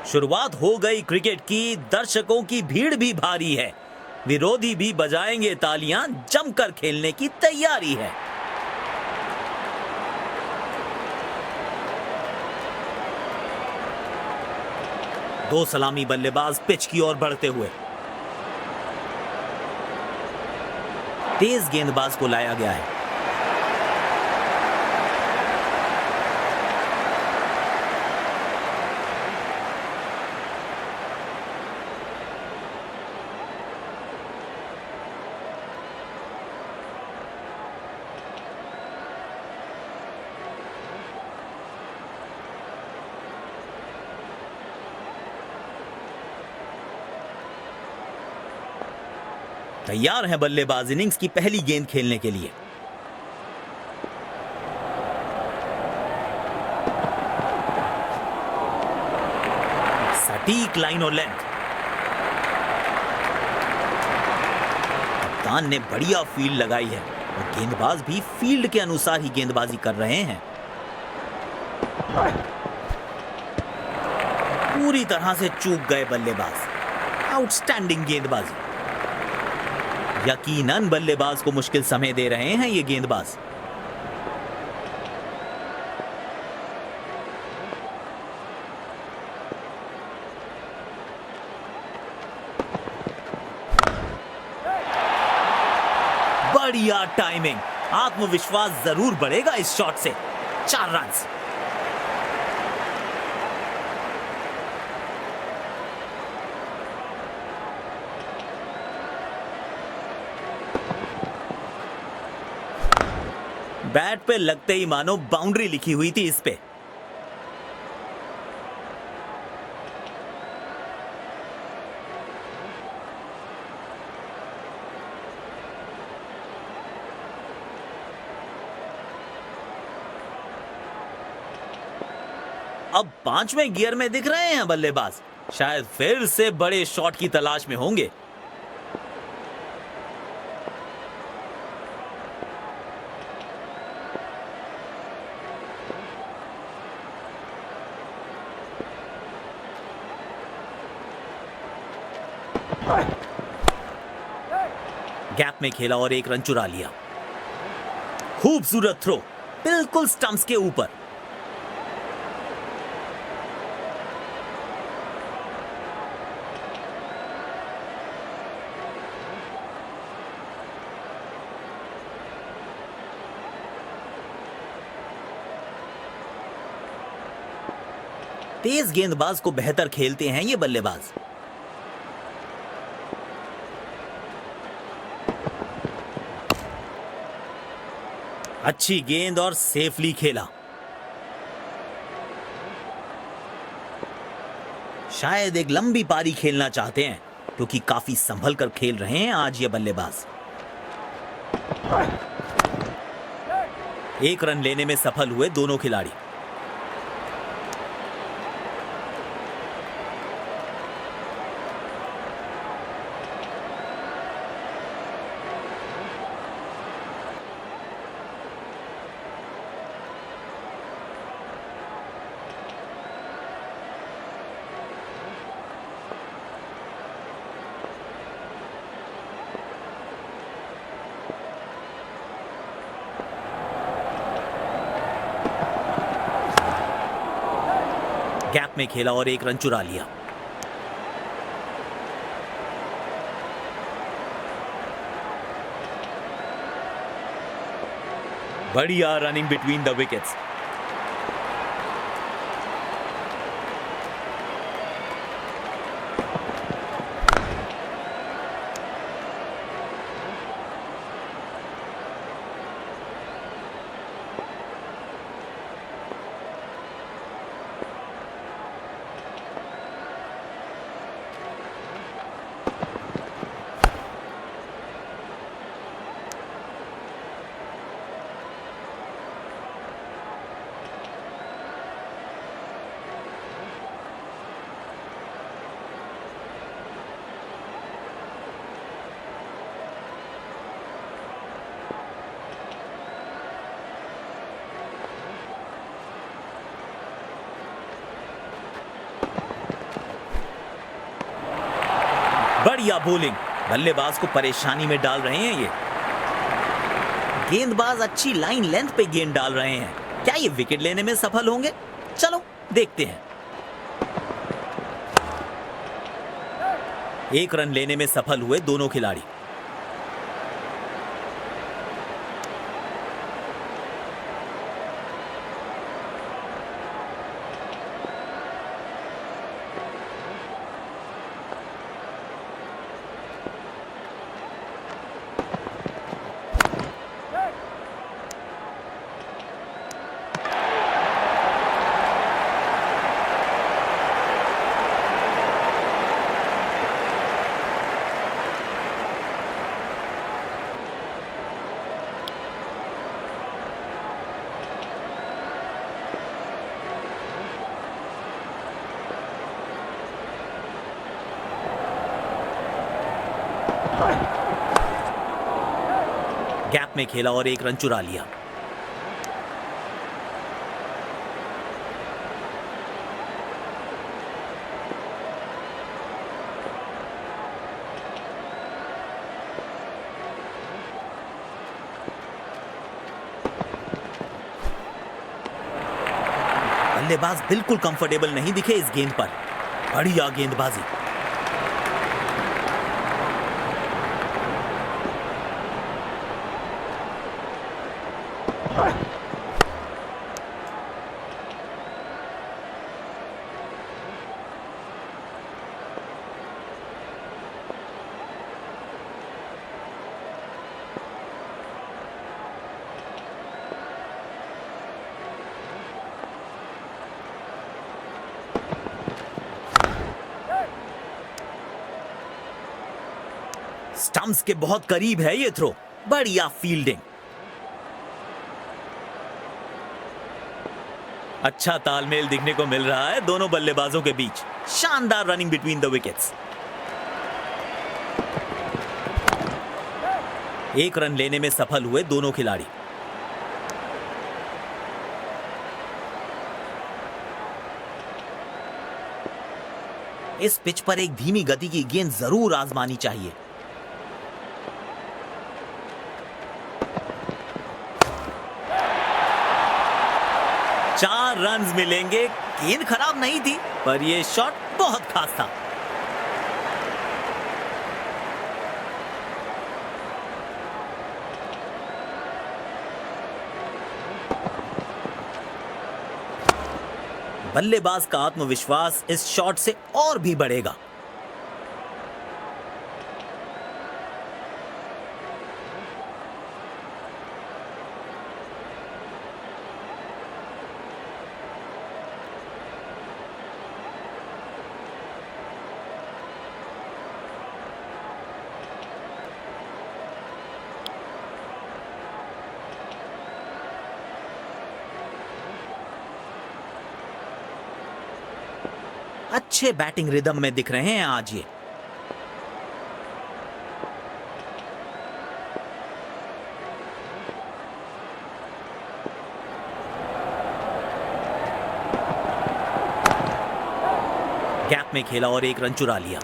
शुरुआत हो गई क्रिकेट की। दर्शकों की भीड़ भी भारी है। विरोधी भी बजाएंगे तालियां। जमकर खेलने की तैयारी है। दो सलामी बल्लेबाज पिच की ओर बढ़ते हुए। तेज गेंदबाज को लाया गया है। तैयार हैं बल्लेबाज इनिंग्स की पहली गेंद खेलने के लिए। सटीक लाइन और लेंथ। कप्तान ने बढ़िया फील्ड लगाई है और गेंदबाज भी फील्ड के अनुसार ही गेंदबाजी कर रहे हैं। पूरी तरह से चूक गए बल्लेबाज। आउटस्टैंडिंग गेंदबाजी। यकीनन बल्लेबाज को मुश्किल समय दे रहे हैं ये गेंदबाज। बढ़िया टाइमिंग। आत्मविश्वास जरूर बढ़ेगा इस शॉट से। 4 रन। बैट पे लगते ही मानो बाउंड्री लिखी हुई थी इस पे। अब 5वें गियर में दिख रहे हैं बल्लेबाज। शायद फिर से बड़े शॉट की तलाश में होंगे। गैप में खेला और 1 रन चुरा लिया। खूबसूरत थ्रो, बिल्कुल स्टंप्स के ऊपर। तेज गेंदबाज को बेहतर खेलते हैं ये बल्लेबाज। अच्छी गेंद और सेफली खेला। शायद एक लंबी पारी खेलना चाहते हैं क्योंकि काफी संभल कर खेल रहे हैं आज ये बल्लेबाज। 1 रन लेने में सफल हुए दोनों खिलाड़ी। गैप में खेला और 1 रन चुरा लिया। बढ़िया रनिंग बिटवीन द विकेट्स। बढ़िया बॉलिंग, बल्लेबाज को परेशानी में डाल रहे हैं ये। गेंदबाज अच्छी लाइन लेंथ पे गेंद डाल रहे हैं। क्या ये विकेट लेने में सफल होंगे? चलो देखते हैं। 1 रन लेने में सफल हुए दोनों खिलाड़ी। गैप में खेला और 1 रन चुरा लिया। बल्लेबाज बिल्कुल कंफर्टेबल नहीं दिखे इस गेंद पर। बढ़िया गेंदबाजी। स्टंप्स के बहुत करीब है ये थ्रो। बढ़िया फील्डिंग। अच्छा तालमेल दिखने को मिल रहा है दोनों बल्लेबाजों के बीच। शानदार running between the wickets. 1 run लेने में सफल हुए दोनों खिलाड़ी। इस पिच पर एक धीमी गति की गेंद जरूर आजमानी चाहिए। चार रन्स मिलेंगे। गेंद खराब नहीं थी, पर यह शॉट बहुत खास था। बल्लेबाज का आत्मविश्वास इस शॉट से और भी बढ़ेगा। अच्छे बैटिंग रिदम में दिख रहे हैं आज ये। गैप में खेला और 1 रन चुरा लिया।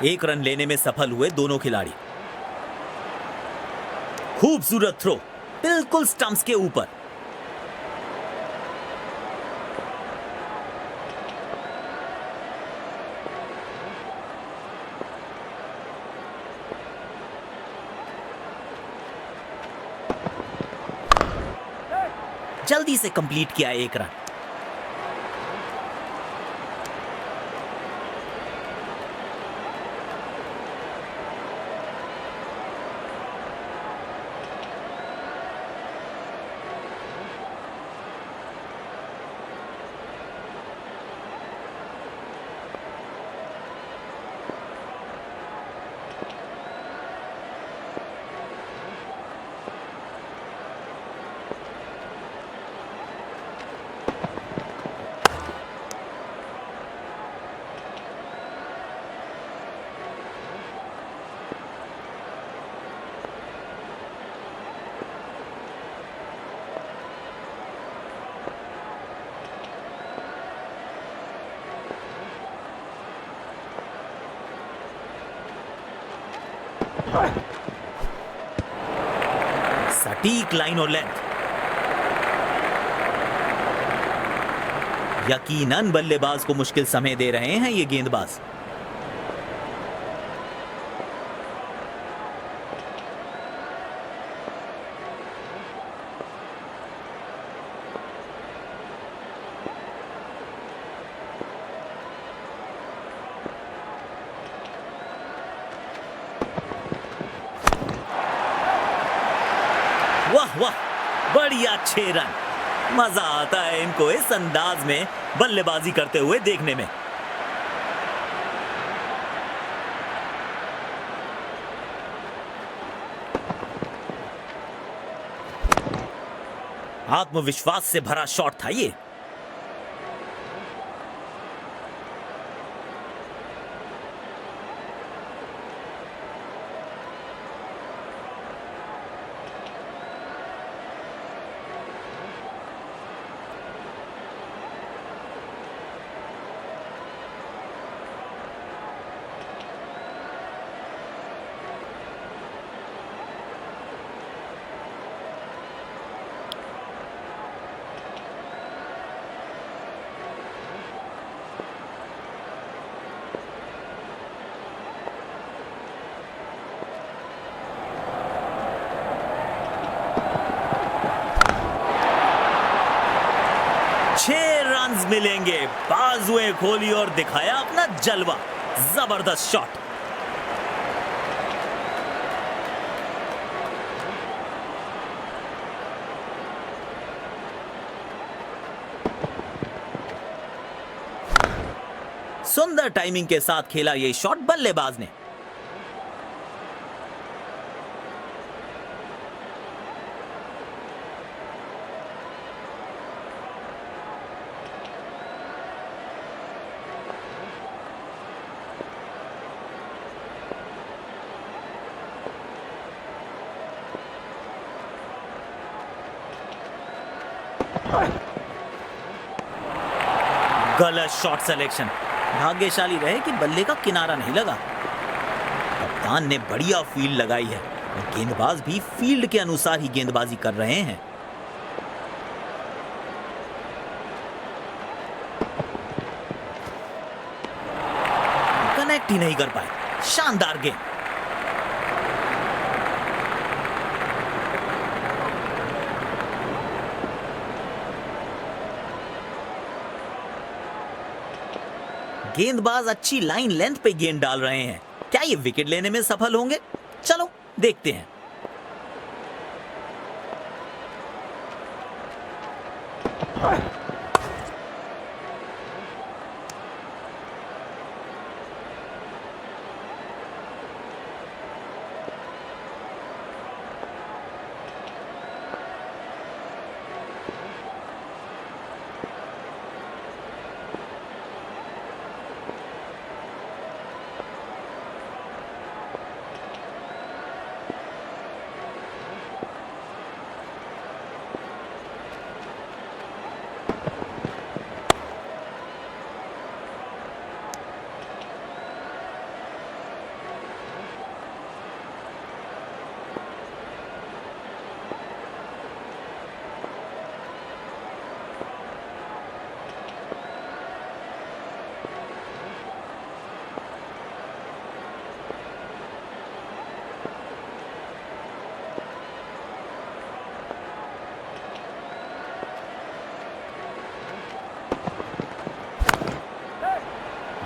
एक रन लेने में सफल हुए दोनों खिलाड़ी। खूबसूरत थ्रो, बिल्कुल स्टंप्स के ऊपर। जल्दी से कंप्लीट किया 1 रन। सटीक लाइन और लेंथ। यकीनन बल्लेबाज को मुश्किल समय दे रहे हैं ये गेंदबाज। वाह वाह, बढ़िया 6 रन। मजा आता है इनको इस अंदाज में बल्लेबाजी करते हुए देखने में। आत्मविश्वास से भरा शॉट था ये। मिलेंगे। बाजुएं खोली और दिखाया अपना जलवा। जबरदस्त शॉट। सुंदर टाइमिंग के साथ खेला ये शॉट बल्लेबाज ने। गलत शॉट सिलेक्शन। भाग्यशाली रहे कि बल्ले का किनारा नहीं लगा। कप्तान ने बढ़िया फील्ड लगाई है और गेंदबाज भी फील्ड के अनुसार ही गेंदबाजी कर रहे हैं। कनेक्ट ही नहीं कर पाए। शानदार गेंद। गेंदबाज अच्छी लाइन लेंथ पे गेंद डाल रहे हैं। क्या ये विकेट लेने में सफल होंगे? चलो देखते हैं।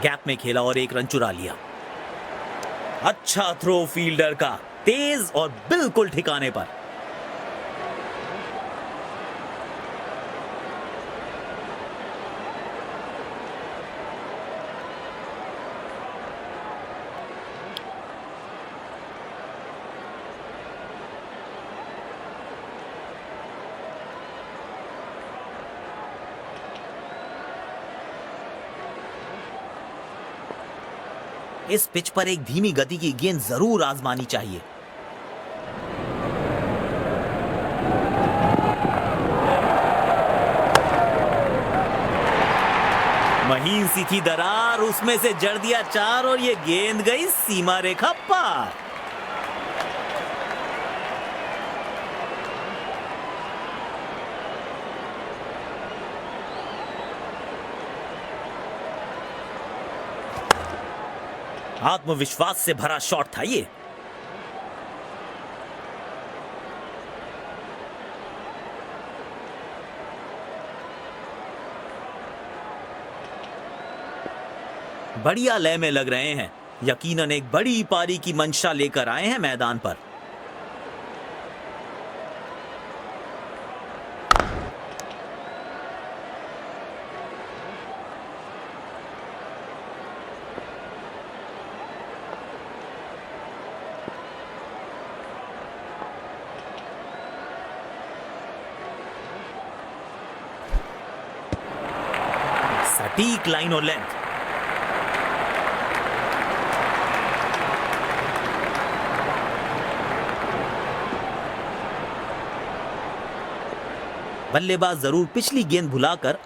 गैप में खेला और 1 रन चुरा लिया। अच्छा थ्रो फील्डर का, तेज और बिल्कुल ठिकाने पर। इस पिच पर एक धीमी गति की गेंद जरूर आजमानी चाहिए। महीन सी थी दरार, उसमें से जड़ दिया 4 और ये गेंद गई सीमा रेखा पार। आत्मविश्वास से भरा शॉट था ये। बढ़िया लय में लग रहे हैं, यकीनन एक बड़ी पारी की मंशा लेकर आए हैं मैदान पर। सटीक लाइन और लेंथ। बल्लेबाज जरूर पिछली गेंद भुलाकर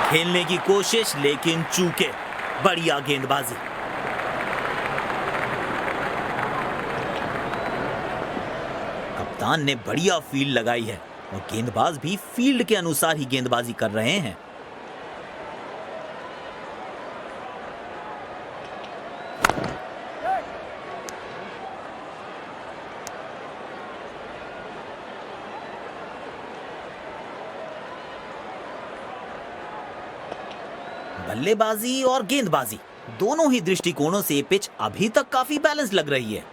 खेलने की कोशिश, लेकिन चूके। बढ़िया गेंदबाजी। कप्तान ने बढ़िया फील्ड लगाई है और गेंदबाज भी फील्ड के अनुसार ही गेंदबाजी कर रहे हैं। बल्लेबाजी और गेंदबाजी दोनों ही दृष्टिकोणों से पिच अभी तक काफी बैलेंस लग रही है।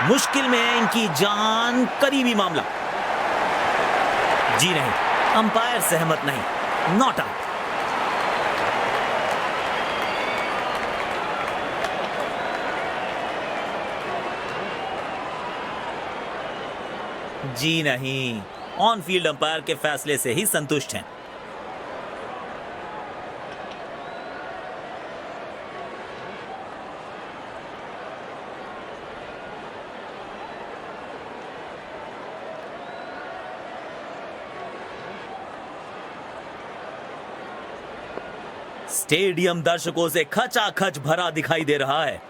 मुश्किल में है इनकी जान, करीबी मामला। जी नहीं, अंपायर सहमत नहीं, नॉट आउट। जी नहीं, ऑन फील्ड अंपायर के फैसले से ही संतुष्ट हैं। स्टेडियम दर्शकों से खचाखच भरा दिखाई दे रहा है।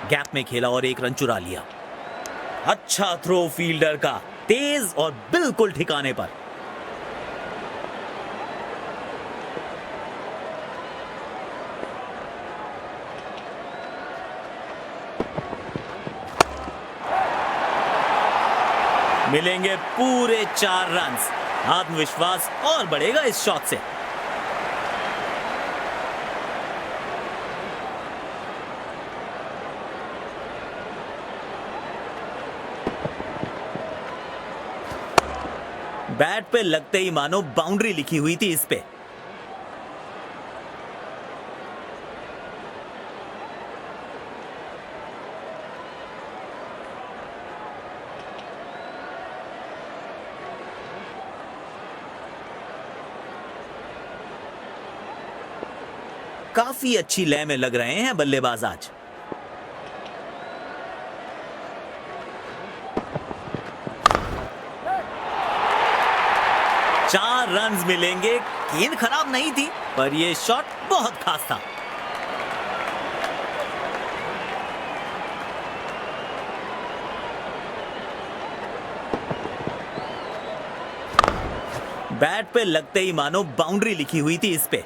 गैप में खेला और एक रन चुरा लिया। अच्छा थ्रो फील्डर का, तेज और बिल्कुल ठिकाने पर। मिलेंगे पूरे 4 रन। आत्मविश्वास और बढ़ेगा इस शॉट से। बैट पे लगते ही मानो बाउंड्री लिखी हुई थी इस पे। काफी अच्छी लय में लग रहे हैं बल्लेबाज आज। 4 रन मिलेंगे। गेंद खराब नहीं थी, पर यह शॉट बहुत खास था। बैट पे लगते ही मानो बाउंड्री लिखी हुई थी इस पे।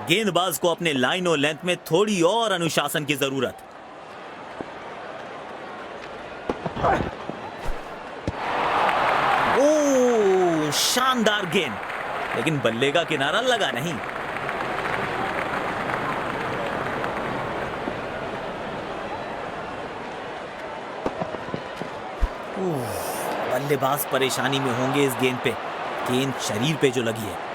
गेंदबाज को अपने लाइन और लेंथ में थोड़ी और अनुशासन की जरूरत। ओह, शानदार गेंद, लेकिन बल्ले का किनारा लगा नहीं। बल्लेबाज परेशानी में होंगे इस गेंद पे। गेंद शरीर पे जो लगी है।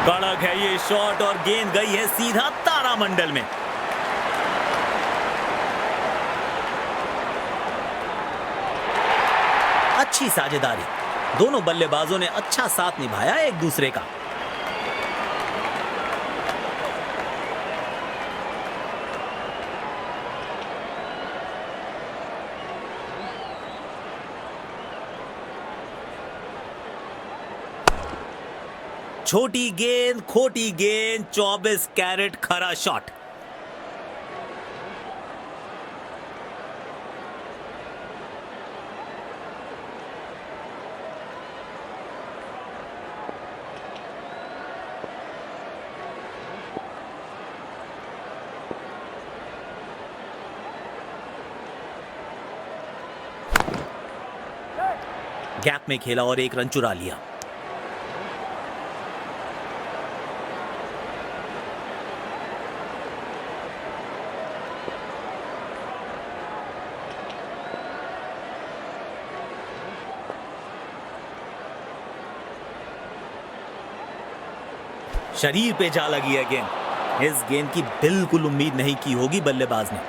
कड़क है ये शॉट और गेंद गई है सीधा तारामंडल में। अच्छी साझेदारी, दोनों बल्लेबाजों ने अच्छा साथ निभाया एक दूसरे का। छोटी गेंद, खोटी गेंद, 24 कैरेट खरा शॉट। गैप में खेला और एक रन चुरा लिया। शरीर पे जा लगी है गेंद। इस गेंद की बिल्कुल उम्मीद नहीं की होगी बल्लेबाज ने।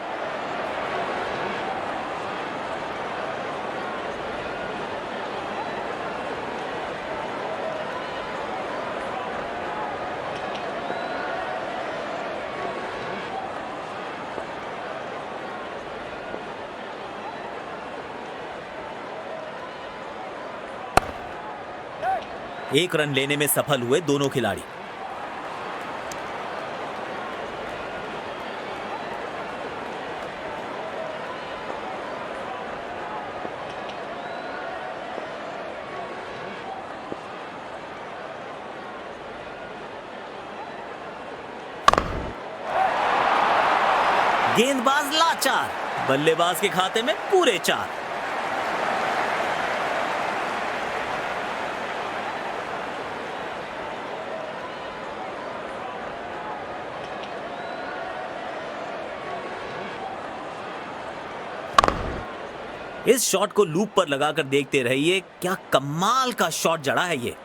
एक रन लेने में सफल हुए दोनों खिलाड़ी। गेंदबाज लाचार, बल्लेबाज के खाते में पूरे 4। इस शॉट को लूप पर लगाकर देखते रहिए, क्या कमाल का शॉट जड़ा है ये।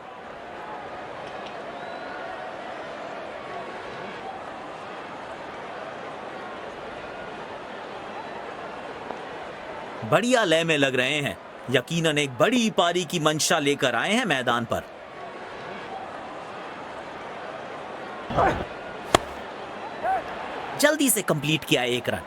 बढ़िया लय में लग रहे हैं। यकीनन एक बड़ी पारी की मंशा लेकर आए हैं मैदान पर। जल्दी से कंप्लीट किया एक रन।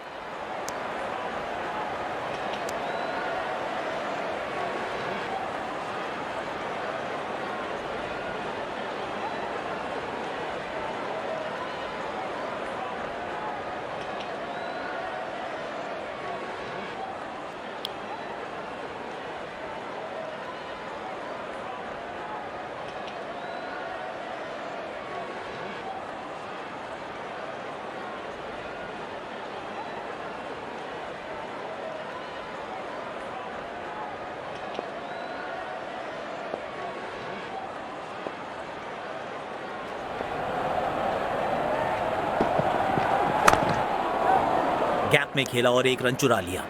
गैप में खेला और एक रन चुरा लिया।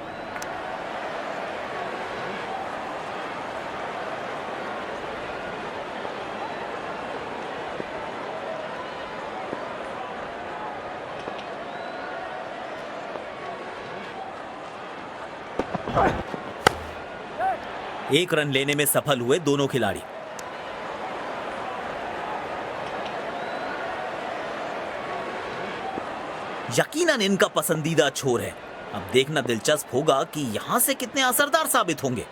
एक रन लेने में सफल हुए दोनों खिलाड़ी। यकीनन इनका पसंदीदा छोर है। अब देखना दिलचस्प होगा कि यहां से कितने असरदार साबित होंगे।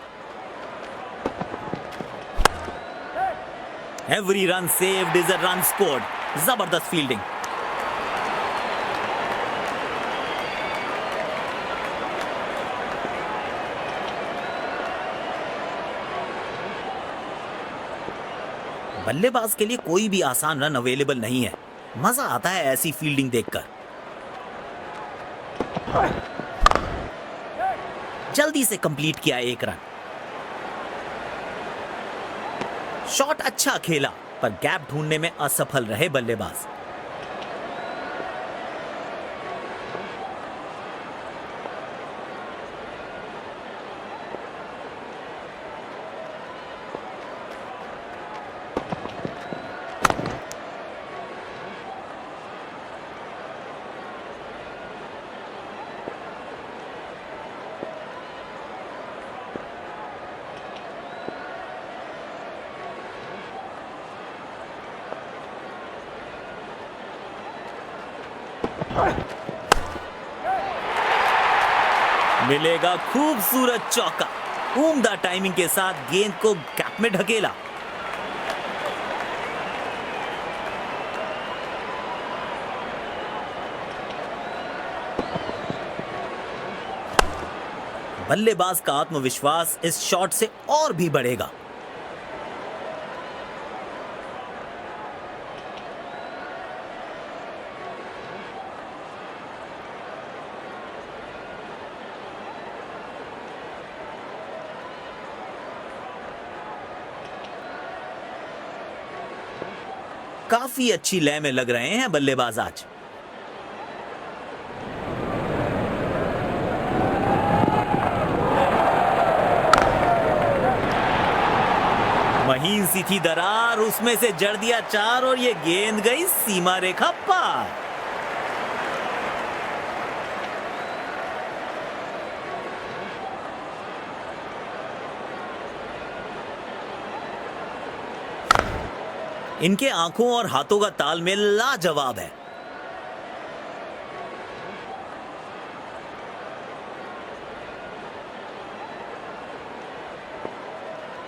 Every run saved is a run scored. जबरदस्त फील्डिंग। बल्लेबाज के लिए कोई भी आसान रन अवेलेबल नहीं है। मजा आता है ऐसी फील्डिंग देखकर। जल्दी से कंप्लीट किया एक रन। शॉट अच्छा खेला पर गैप ढूंढने में असफल रहे बल्लेबाज। मिलेगा खूबसूरत चौका। उम्दा टाइमिंग के साथ गेंद को गैप में ढकेला। बल्लेबाज का आत्मविश्वास इस शॉट से और भी बढ़ेगा। काफी अच्छी लय में लग रहे हैं बल्लेबाज आज। महीन सी थी दरार, उसमें से जड़ दिया चार और ये गेंद गई सीमा रेखा पार। इनके आंखों और हाथों का तालमेल लाजवाब है।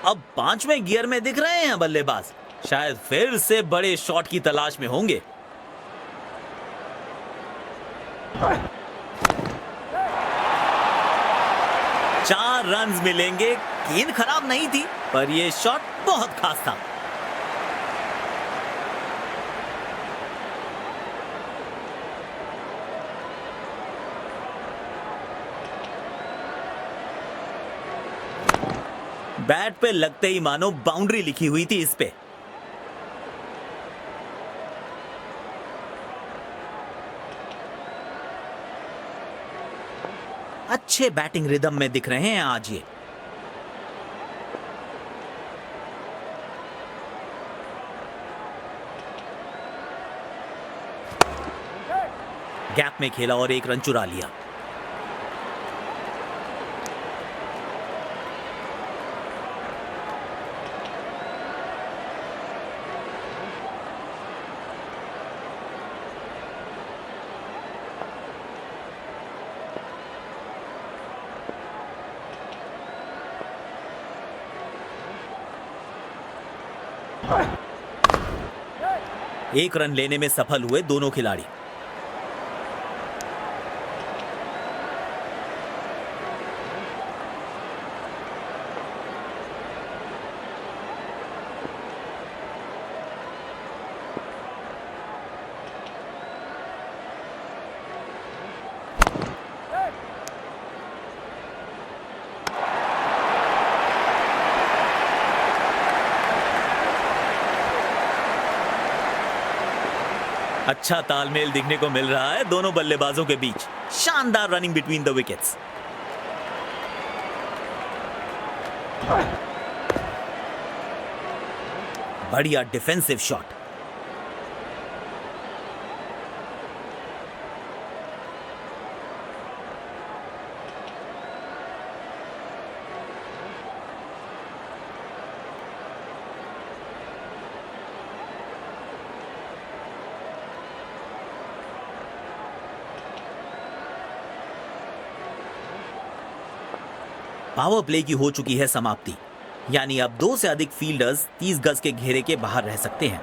अब 5वें गियर में दिख रहे हैं बल्लेबाज। शायद फिर से बड़े शॉट की तलाश में होंगे। चार रन्स मिलेंगे। गेंद खराब नहीं थी पर यह शॉट बहुत खास था। बैट पे लगते ही मानो बाउंड्री लिखी हुई थी इस पे। अच्छे बैटिंग रिदम में दिख रहे हैं आज ये। गैप में खेला और एक रन चुरा लिया। एक रन लेने में सफल हुए दोनों खिलाड़ी। अच्छा तालमेल दिखने को मिल रहा है दोनों बल्लेबाजों के बीच। शानदार रनिंग बिटवीन द विकेट्स। बढ़िया डिफेंसिव शॉट। पावर प्ले की हो चुकी है समाप्ति, यानी अब 2 से अधिक फील्डर्स 30 गज के घेरे के बाहर रह सकते हैं।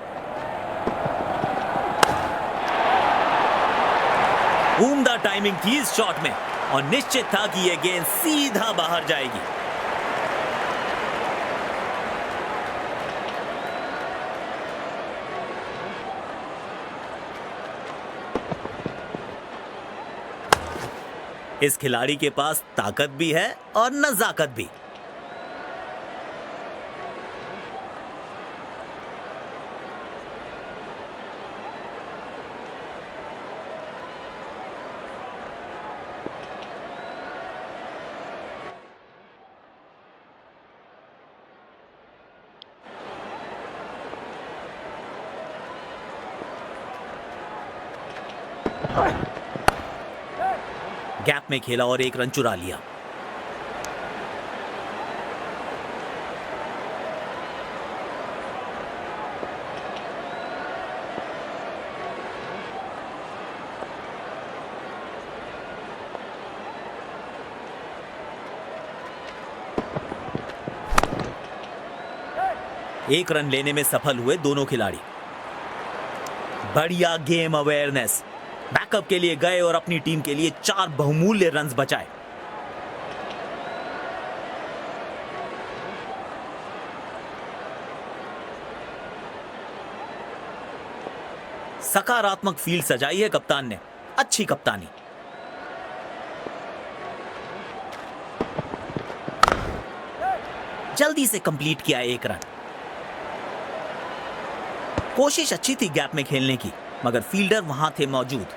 उम्दा टाइमिंग थी इस शॉट में और निश्चित था कि यह गेंद सीधा बाहर जाएगी। इस खिलाड़ी के पास ताकत भी है और नजाकत भी। गैप में खेला और एक रन चुरा लिया। एक रन लेने में सफल हुए दोनों खिलाड़ी। बढ़िया गेम अवेयरनेस। बैकअप के लिए गए और अपनी टीम के लिए 4 बहुमूल्य रन्स बचाए। सकारात्मक फील्ड सजाई है कप्तान ने। अच्छी कप्तानी। जल्दी से कंप्लीट किया एक रन। कोशिश अच्छी थी गैप में खेलने की, मगर फील्डर वहां थे मौजूद।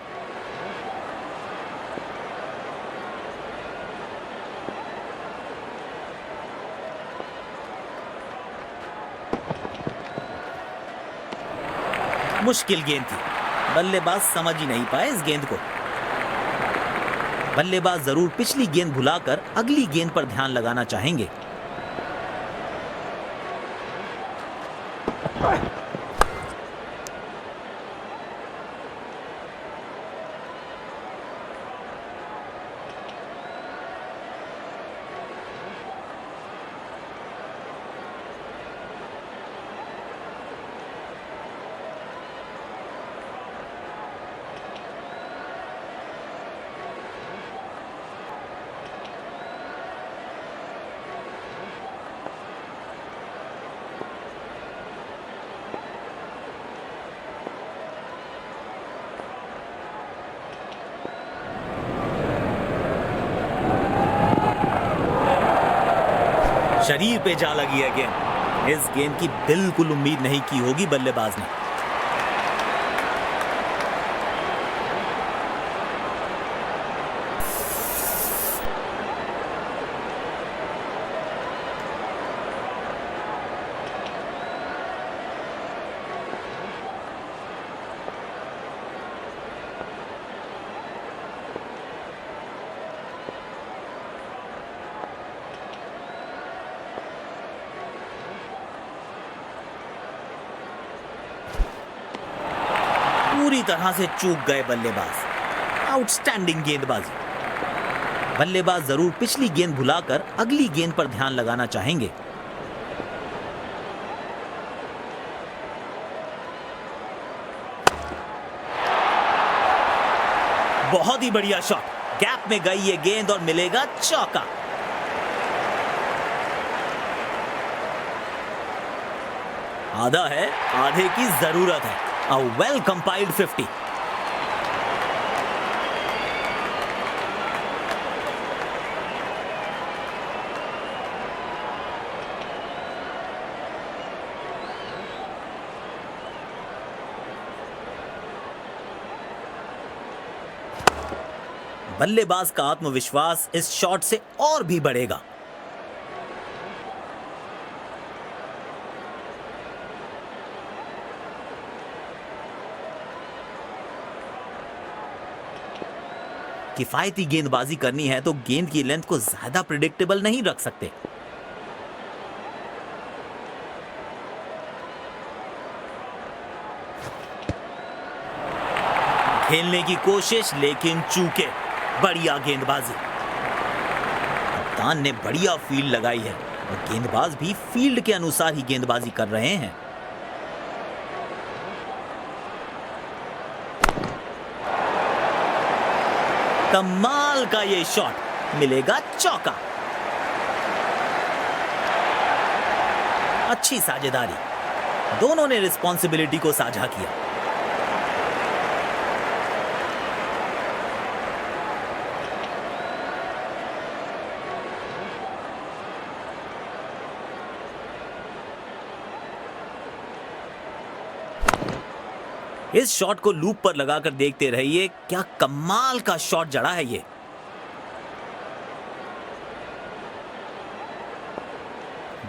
मुश्किल गेंद थी। बल्लेबाज समझ ही नहीं पाए इस गेंद को। बल्लेबाज जरूर पिछली गेंद भुलाकर अगली गेंद पर ध्यान लगाना चाहेंगे। शरीर पे जा लगी है गेंद। इस गेंद की बिल्कुल उम्मीद नहीं की होगी बल्लेबाज ने। पूरी तरह से चूक गए बल्लेबाज। आउटस्टैंडिंग गेंदबाजी। बल्लेबाज जरूर पिछली गेंद भुलाकर अगली गेंद पर ध्यान लगाना चाहेंगे। बहुत ही बढ़िया शॉट। गैप में गई ये गेंद और मिलेगा चौका। आधा है, आधे की जरूरत है। A well compiled 50. बल्लेबाज का आत्मविश्वास इस शॉट से और भी बढ़ेगा। किफायती गेंदबाजी करनी है तो गेंद की लेंथ को ज्यादा प्रिडिक्टेबल नहीं रख सकते। खेलने की कोशिश लेकिन चूके। बढ़िया गेंदबाजी। कप्तान ने बढ़िया फील्ड लगाई है और गेंदबाज भी फील्ड के अनुसार ही गेंदबाजी कर रहे हैं। कमाल का ये शॉट। मिलेगा चौका। अच्छी साझेदारी। दोनों ने रिस्पॉन्सिबिलिटी को साझा किया। इस शॉट को लूप पर लगाकर देखते रहिए, क्या कमाल का शॉट जड़ा है ये।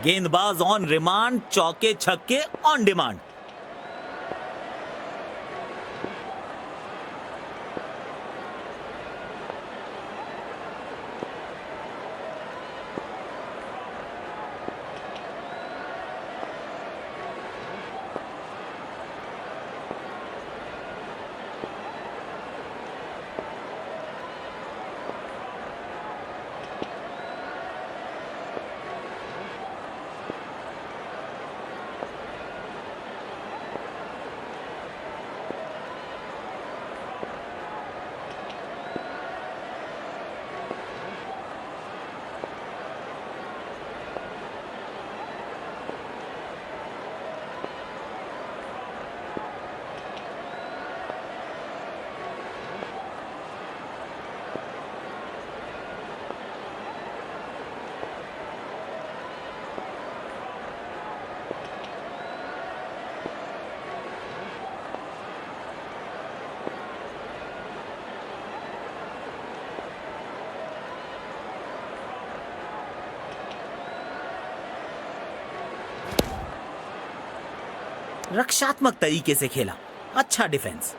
गेंदबाज ऑन रिमांड, चौके छक्के ऑन डिमांड। रक्षात्मक तरीके से खेला, अच्छा डिफेंस।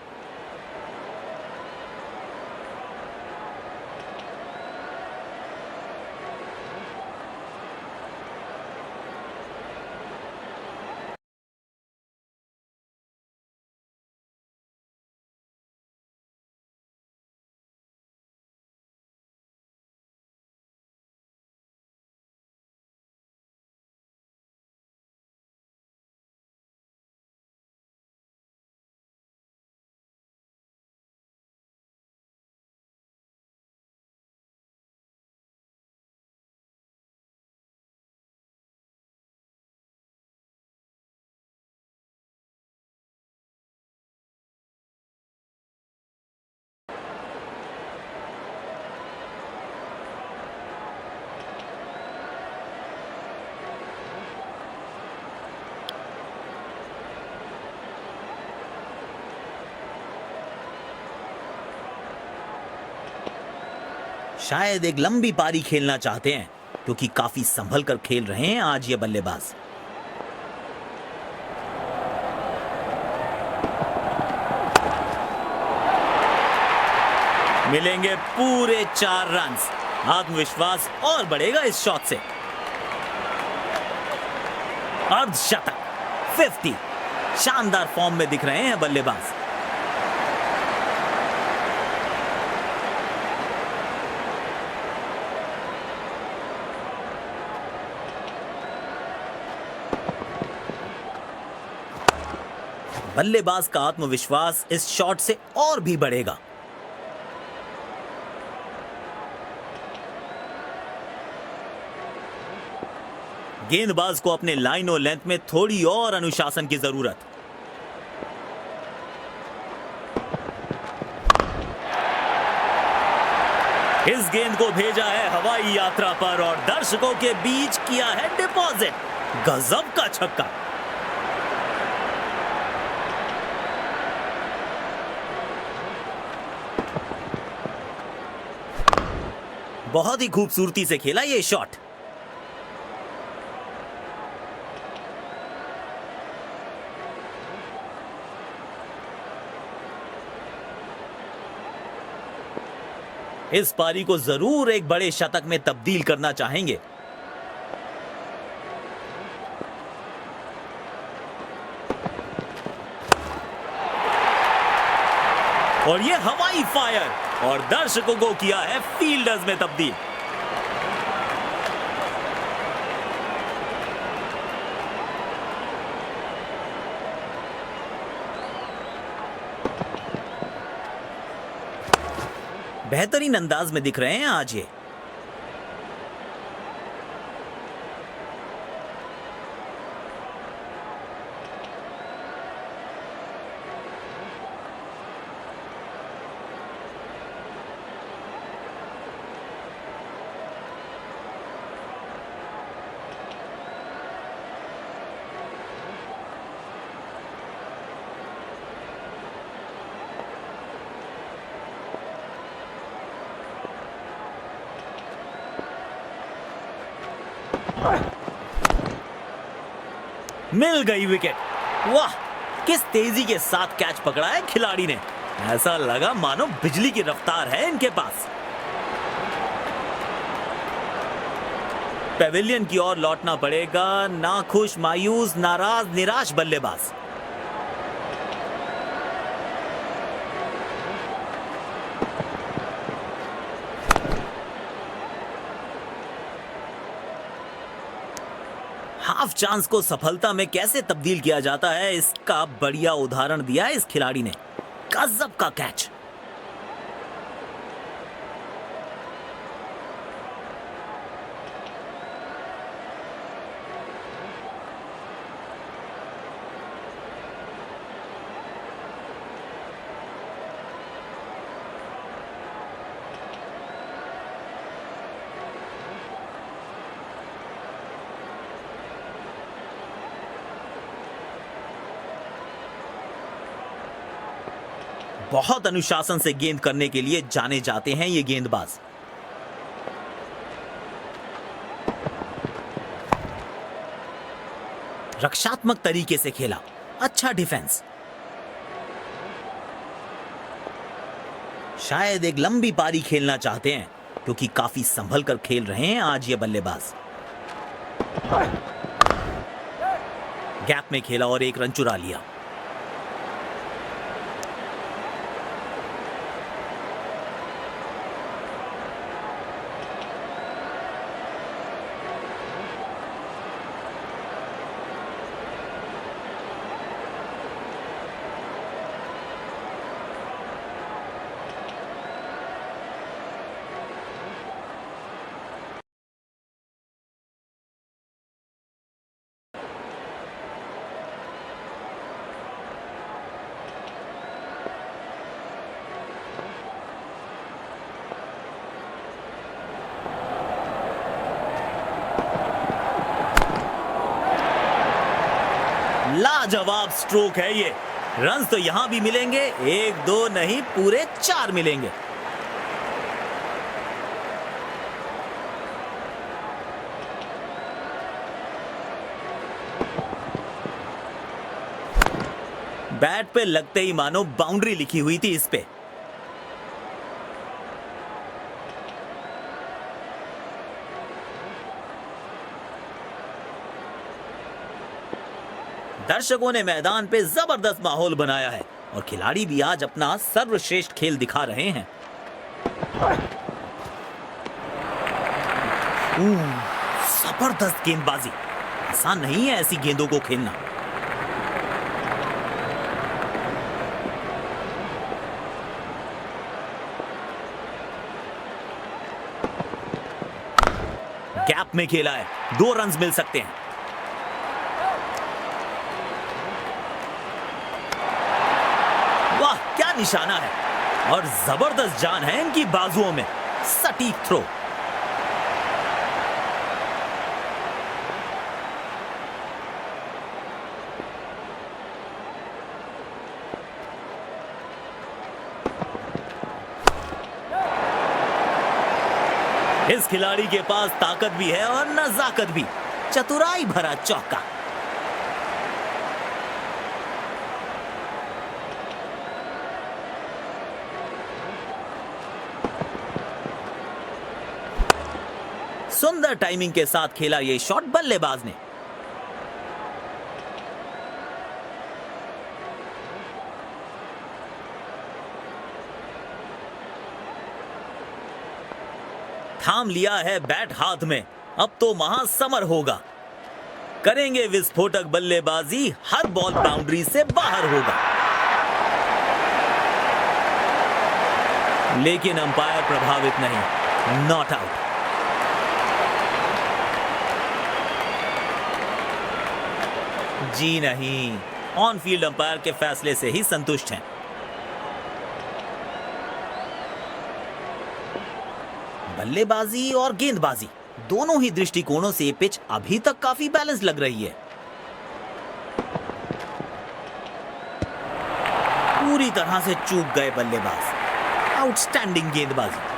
शायद एक लंबी पारी खेलना चाहते हैं, क्योंकि काफी संभल कर खेल रहे हैं आज ये बल्लेबाज। मिलेंगे पूरे 4 रन। आत्मविश्वास और बढ़ेगा इस शॉट से। अर्धशतक, 50। शानदार फॉर्म में दिख रहे हैं बल्लेबाज। बल्लेबाज का आत्मविश्वास इस शॉट से और भी बढ़ेगा। गेंदबाज को अपने लाइन और लेंथ में थोड़ी और अनुशासन की जरूरत। इस गेंद को भेजा है हवाई यात्रा पर और दर्शकों के बीच किया है डिपॉजिट। गजब का छक्का। बहुत ही खूबसूरती से खेला ये शॉट। इस पारी को जरूर एक बड़े शतक में तब्दील करना चाहेंगे। और ये हवाई फायर, और दर्शकों को किया है फील्डर्स में तब्दील। बेहतरीन अंदाज में दिख रहे हैं आज ये। मिल गई विकेट। वाह, किस तेजी के साथ कैच पकड़ा है खिलाड़ी ने। ऐसा लगा मानो बिजली की रफ्तार है इनके पास। पेविलियन की ओर लौटना पड़ेगा नाखुश, मायूस, नाराज, निराश बल्लेबाज। हाफ चांस को सफलता में कैसे तब्दील किया जाता है, इसका बढ़िया उदाहरण दिया है इस खिलाड़ी ने। गजब का कैच। बहुत अनुशासन से गेंद करने के लिए जाने जाते हैं ये गेंदबाज। रक्षात्मक तरीके से खेला, अच्छा डिफेंस। शायद एक लंबी पारी खेलना चाहते हैं क्योंकि काफी संभल कर खेल रहे हैं आज ये बल्लेबाज। गैप में खेला और एक रन चुरा लिया। लाजवाब स्ट्रोक है ये। रन्स तो यहां भी मिलेंगे, एक दो नहीं पूरे 4 मिलेंगे। बैट पे लगते ही मानो बाउंड्री लिखी हुई थी इस पे। दर्शकों ने मैदान पे जबरदस्त माहौल बनाया है और खिलाड़ी भी आज अपना सर्वश्रेष्ठ खेल दिखा रहे हैं। जबरदस्त गेंदबाजी। आसान नहीं है ऐसी गेंदों को खेलना। गैप में खेला है, 2 रन मिल सकते हैं। क्या निशाना है और जबरदस्त जान है इनकी बाजुओं में। सटीक थ्रो। इस खिलाड़ी के पास ताकत भी है और नजाकत भी। चतुराई भरा चौका। सुंदर टाइमिंग के साथ खेला ये शॉट बल्लेबाज ने। थाम लिया है बैट हाथ में, अब तो महासमर होगा। करेंगे विस्फोटक बल्लेबाजी, हर बॉल बाउंड्री से बाहर होगा। लेकिन अंपायर प्रभावित नहीं, नॉट आउट। जी नहीं, ऑन फील्ड अंपायर के फैसले से ही संतुष्ट हैं। बल्लेबाजी और गेंदबाजी दोनों ही दृष्टिकोणों से पिच अभी तक काफी बैलेंस लग रही है। पूरी तरह से चूक गए बल्लेबाज। आउटस्टैंडिंग गेंदबाजी।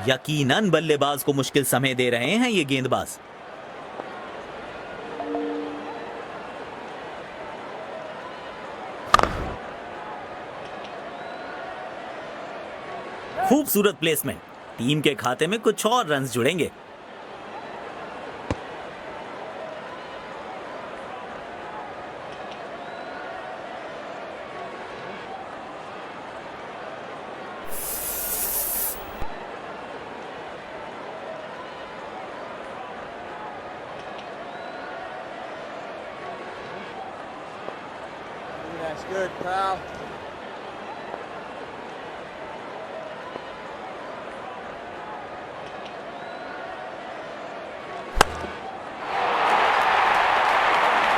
यकीनन बल्लेबाज को मुश्किल समय दे रहे हैं ये गेंदबाज। खूबसूरत प्लेसमेंट, टीम के खाते में कुछ और रन्स जुड़ेंगे। That's good, pal.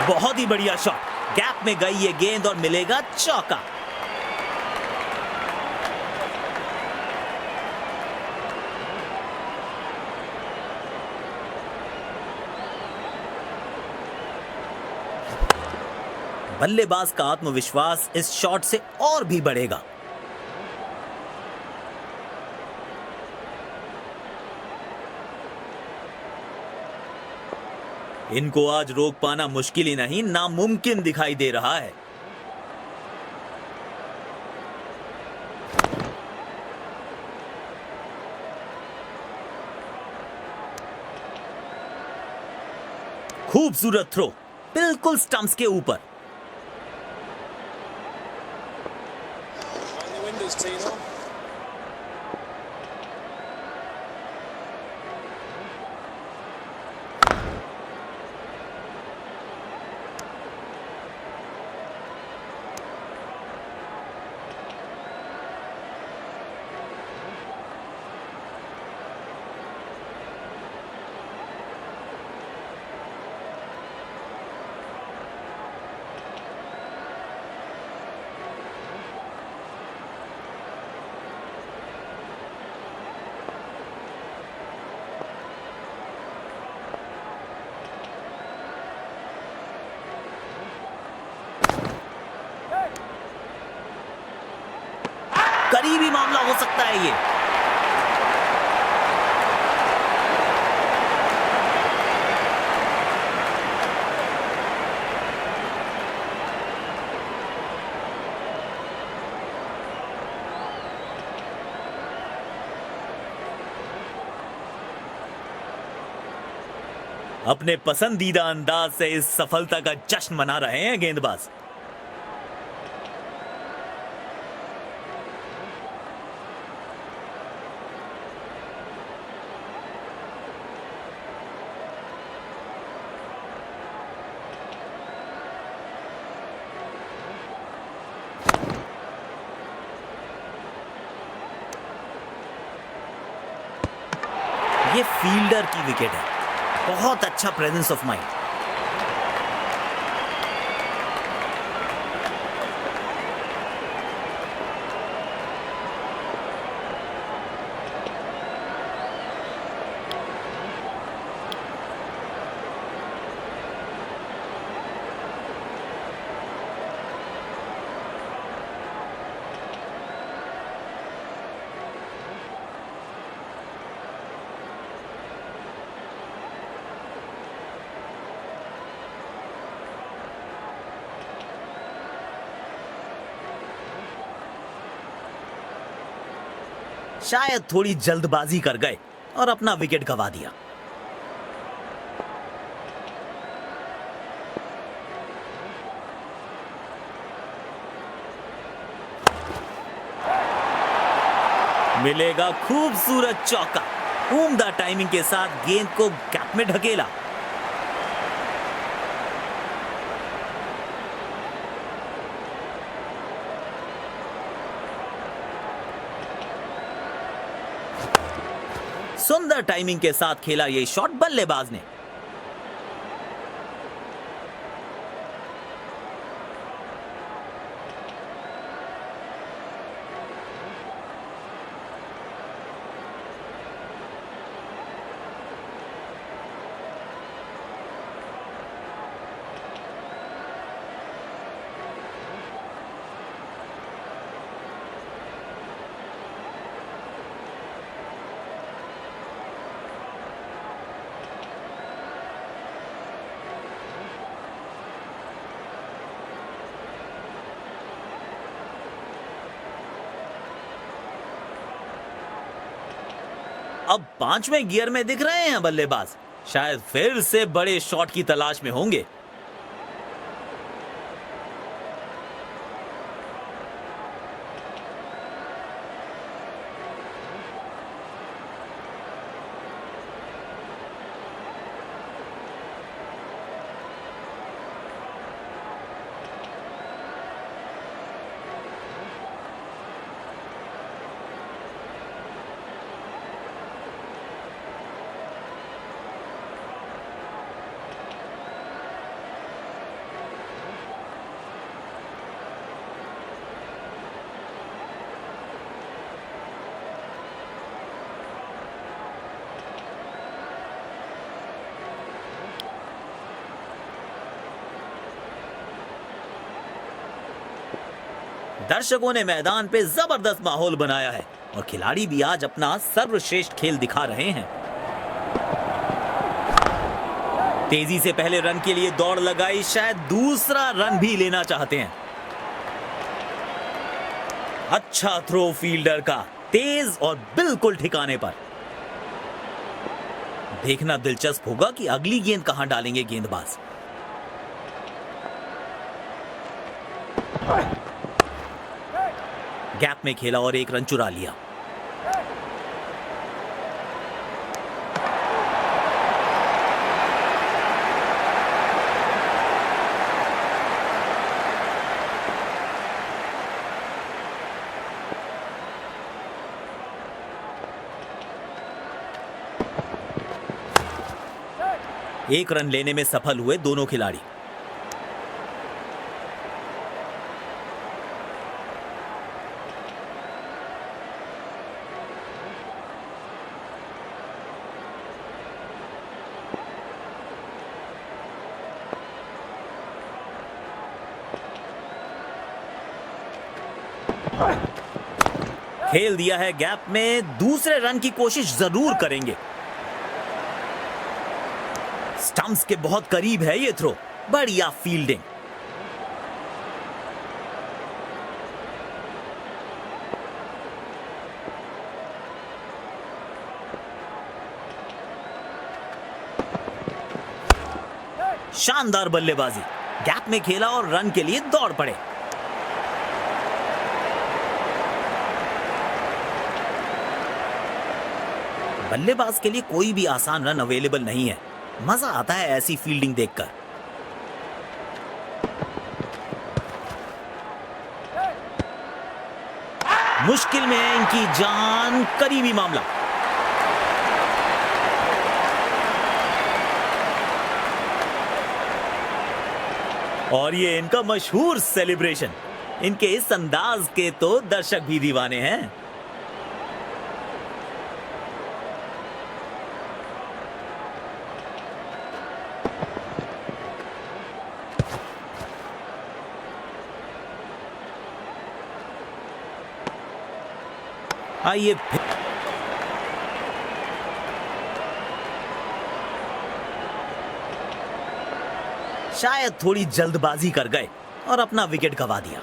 बहुत ही बढ़िया शॉट, गैप में गई ये गेंद और मिलेगा चौका। बल्लेबाज का आत्मविश्वास इस शॉट से और भी बढ़ेगा। इनको आज रोक पाना मुश्किल ही नहीं, नामुमकिन दिखाई दे रहा है। खूबसूरत थ्रो, बिल्कुल स्टंप्स के ऊपर। Mind the windows, Tino. करीबी मामला हो सकता है ये। अपने पसंदीदा अंदाज से इस सफलता का जश्न मना रहे हैं गेंदबाज। ये फील्डर की विकेट है, बहुत अच्छा प्रेजेंस ऑफ माइंड। शायद थोड़ी जल्दबाजी कर गए और अपना विकेट गंवा दिया। मिलेगा खूबसूरत चौका, उम्दा टाइमिंग के साथ गेंद को गैप में ढकेला। सुंदर टाइमिंग के साथ खेला ये शॉट बल्लेबाज ने। अब 5वें गियर में दिख रहे हैं बल्लेबाज, शायद फिर से बड़े शॉट की तलाश में होंगे। दर्शकों ने मैदान पे जबरदस्त माहौल बनाया है और खिलाड़ी भी आज अपना सर्वश्रेष्ठ खेल दिखा रहे हैं। तेजी से पहले रन के लिए दौड़ लगाई, शायद दूसरा रन भी लेना चाहते हैं। अच्छा थ्रो फील्डर का, तेज और बिल्कुल ठिकाने पर। देखना दिलचस्प होगा कि अगली गेंद कहां डालेंगे गेंदबाज। गैप में खेला और एक रन चुरा लिया। एक रन लेने में सफल हुए दोनों खिलाड़ी। खेल दिया है गैप में, दूसरे रन की कोशिश जरूर करेंगे। स्टंप्स के बहुत करीब है ये थ्रो, बढ़िया फील्डिंग। शानदार बल्लेबाजी, गैप में खेला और रन के लिए दौड़ पड़े। बल्लेबाज के लिए कोई भी आसान रन अवेलेबल नहीं है। मजा आता है ऐसी फील्डिंग देखकर। मुश्किल में है इनकी जान, करीबी मामला। और ये इनका मशहूर सेलिब्रेशन। इनके इस अंदाज के तो दर्शक भी दीवाने हैं। आइए शायद थोड़ी जल्दबाजी कर गए और अपना विकेट गंवा दिया।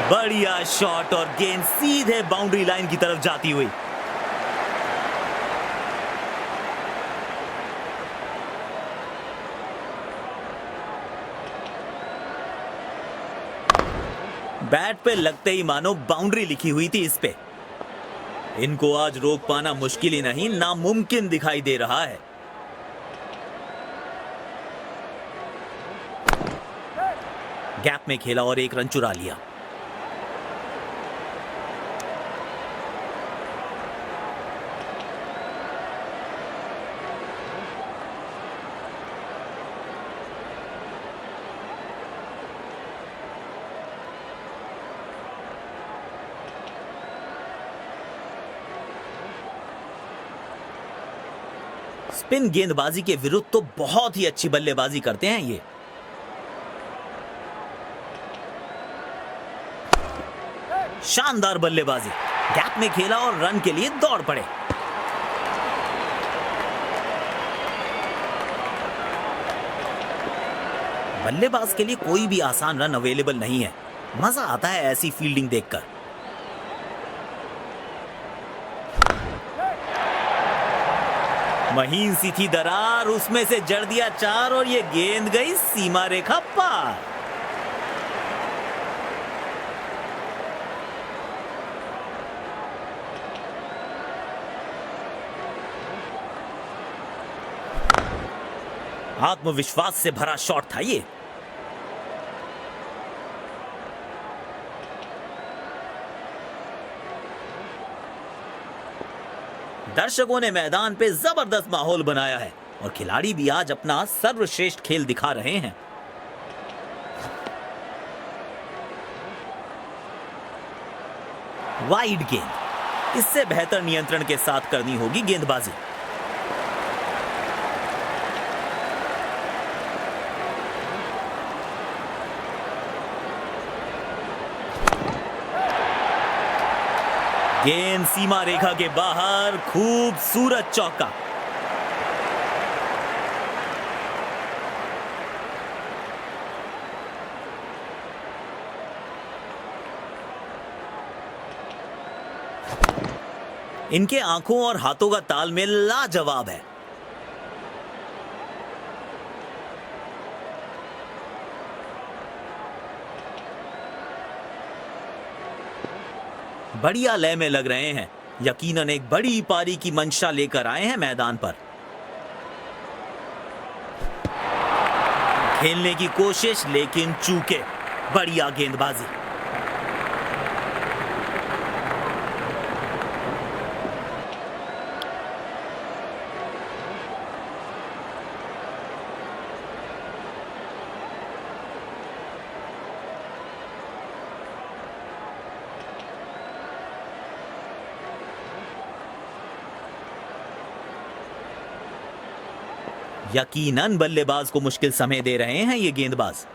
बढ़िया शॉट और गेंद सीधे बाउंड्री लाइन की तरफ जाती हुई। बैट पे लगते ही मानो बाउंड्री लिखी हुई थी इस पे। इनको आज रोक पाना मुश्किल ही नहीं, नामुमकिन दिखाई दे रहा है। गैप में खेला और एक रन चुरा लिया। स्पिन गेंदबाजी के विरुद्ध तो बहुत ही अच्छी बल्लेबाजी करते हैं ये। शानदार बल्लेबाजी, गैप में खेला और रन के लिए दौड़ पड़े। बल्लेबाज के लिए कोई भी आसान रन अवेलेबल नहीं है। मजा आता है ऐसी फील्डिंग देखकर। महीन सी थी दरार, उसमें से जड़ दिया 4 और ये गेंद गई सीमा रेखा पार। आत्मविश्वास से भरा शॉट था ये। दर्शकों ने मैदान पे जबरदस्त माहौल बनाया है और खिलाड़ी भी आज अपना सर्वश्रेष्ठ खेल दिखा रहे हैं। वाइड गेंद, इससे बेहतर नियंत्रण के साथ करनी होगी गेंदबाजी। गेंद सीमा रेखा के बाहर, खूबसूरत चौका। इनके आंखों और हाथों का तालमेल लाजवाब है। बढ़िया लय में लग रहे हैं, यकीनन एक बड़ी पारी की मंशा लेकर आए हैं मैदान पर। खेलने की कोशिश लेकिन चूके। बढ़िया गेंदबाजी। यकीनन बल्लेबाज को मुश्किल समय दे रहे हैं ये गेंदबाज।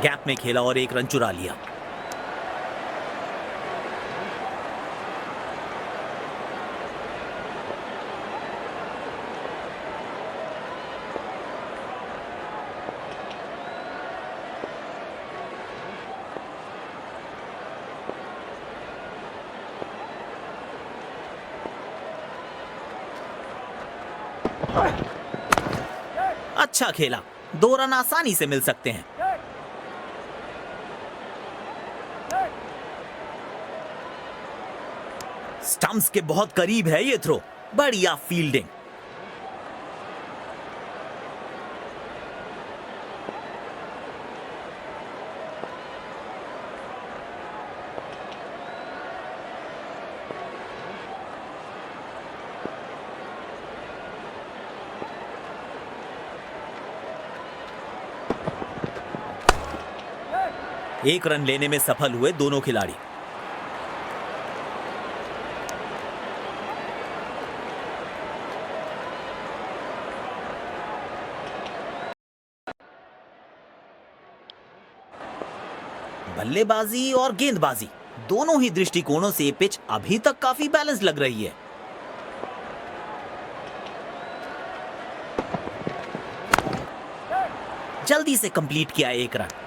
गैप में खेला और 1 रन चुरा लिया। अच्छा खेला, 2 रन आसानी से मिल सकते हैं। स्टंप्स के बहुत करीब है ये थ्रो। बढ़िया फील्डिंग। एक रन लेने में सफल हुए दोनों खिलाड़ी। बल्लेबाजी और गेंदबाजी दोनों ही दृष्टिकोणों से ये पिच अभी तक काफी बैलेंस लग रही है। जल्दी से कंप्लीट किया 1 रन।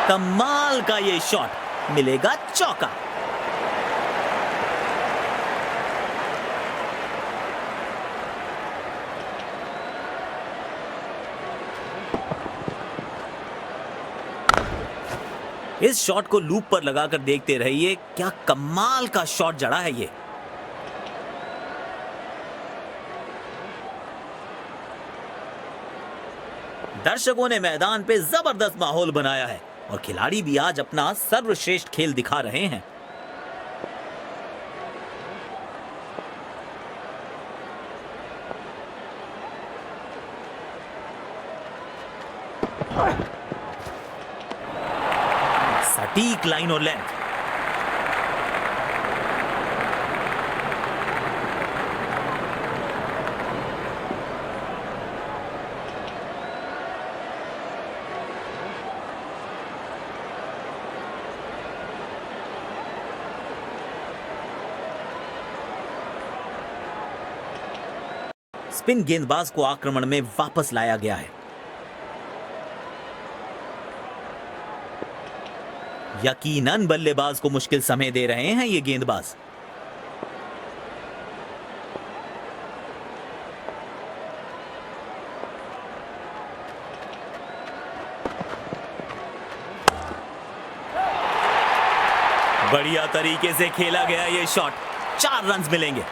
कमाल का ये शॉट, मिलेगा चौका। इस शॉट को लूप पर लगाकर देखते रहिए, क्या कमाल का शॉट जड़ा है ये। दर्शकों ने मैदान पे जबरदस्त माहौल बनाया है और खिलाड़ी भी आज अपना सर्वश्रेष्ठ खेल दिखा रहे हैं। सटीक लाइन और लेंथ। स्पिन गेंदबाज को आक्रमण में वापस लाया गया है। यकीनन बल्लेबाज को मुश्किल समय दे रहे हैं ये गेंदबाज। बढ़िया तरीके से खेला गया ये शॉट, 4 रन्स मिलेंगे।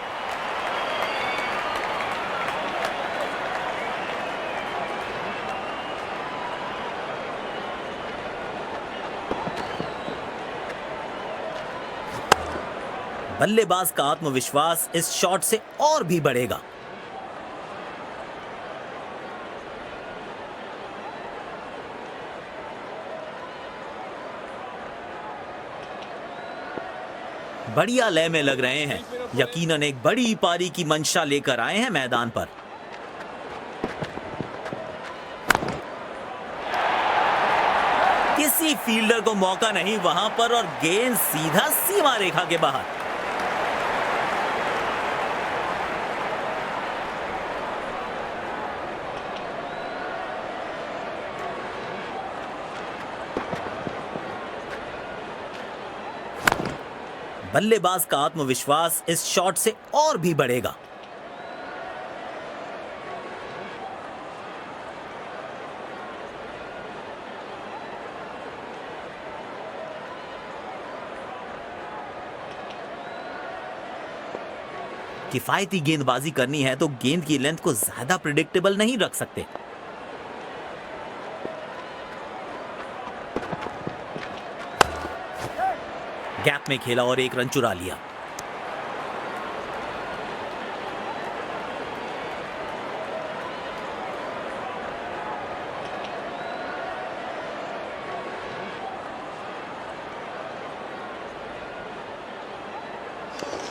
बल्लेबाज का आत्मविश्वास इस शॉट से और भी बढ़ेगा। बढ़िया लय में लग रहे हैं, यकीनन एक बड़ी पारी की मंशा लेकर आए हैं मैदान पर। किसी फील्डर को मौका नहीं वहां पर और गेंद सीधा सीमा रेखा के बाहर। बल्लेबाज का आत्मविश्वास इस शॉट से और भी बढ़ेगा। किफायती गेंदबाजी करनी है तो गेंद की लेंथ को ज्यादा प्रिडिक्टेबल नहीं रख सकते। गैप में खेला और 1 रन चुरा लिया।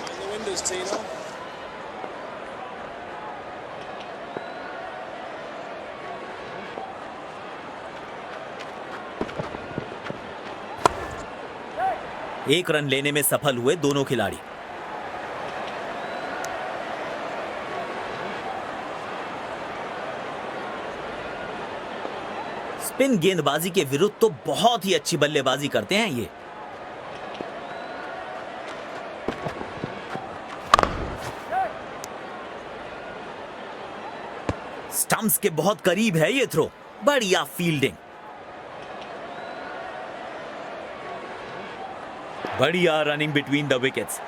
Mind the windows, Tino. एक रन लेने में सफल हुए दोनों खिलाड़ी। स्पिन गेंदबाजी के विरुद्ध तो बहुत ही अच्छी बल्लेबाजी करते हैं ये। स्टंप्स के बहुत करीब है ये थ्रो, बढ़िया फील्डिंग। बढ़िया रनिंग बिटवीन द विकेट्स।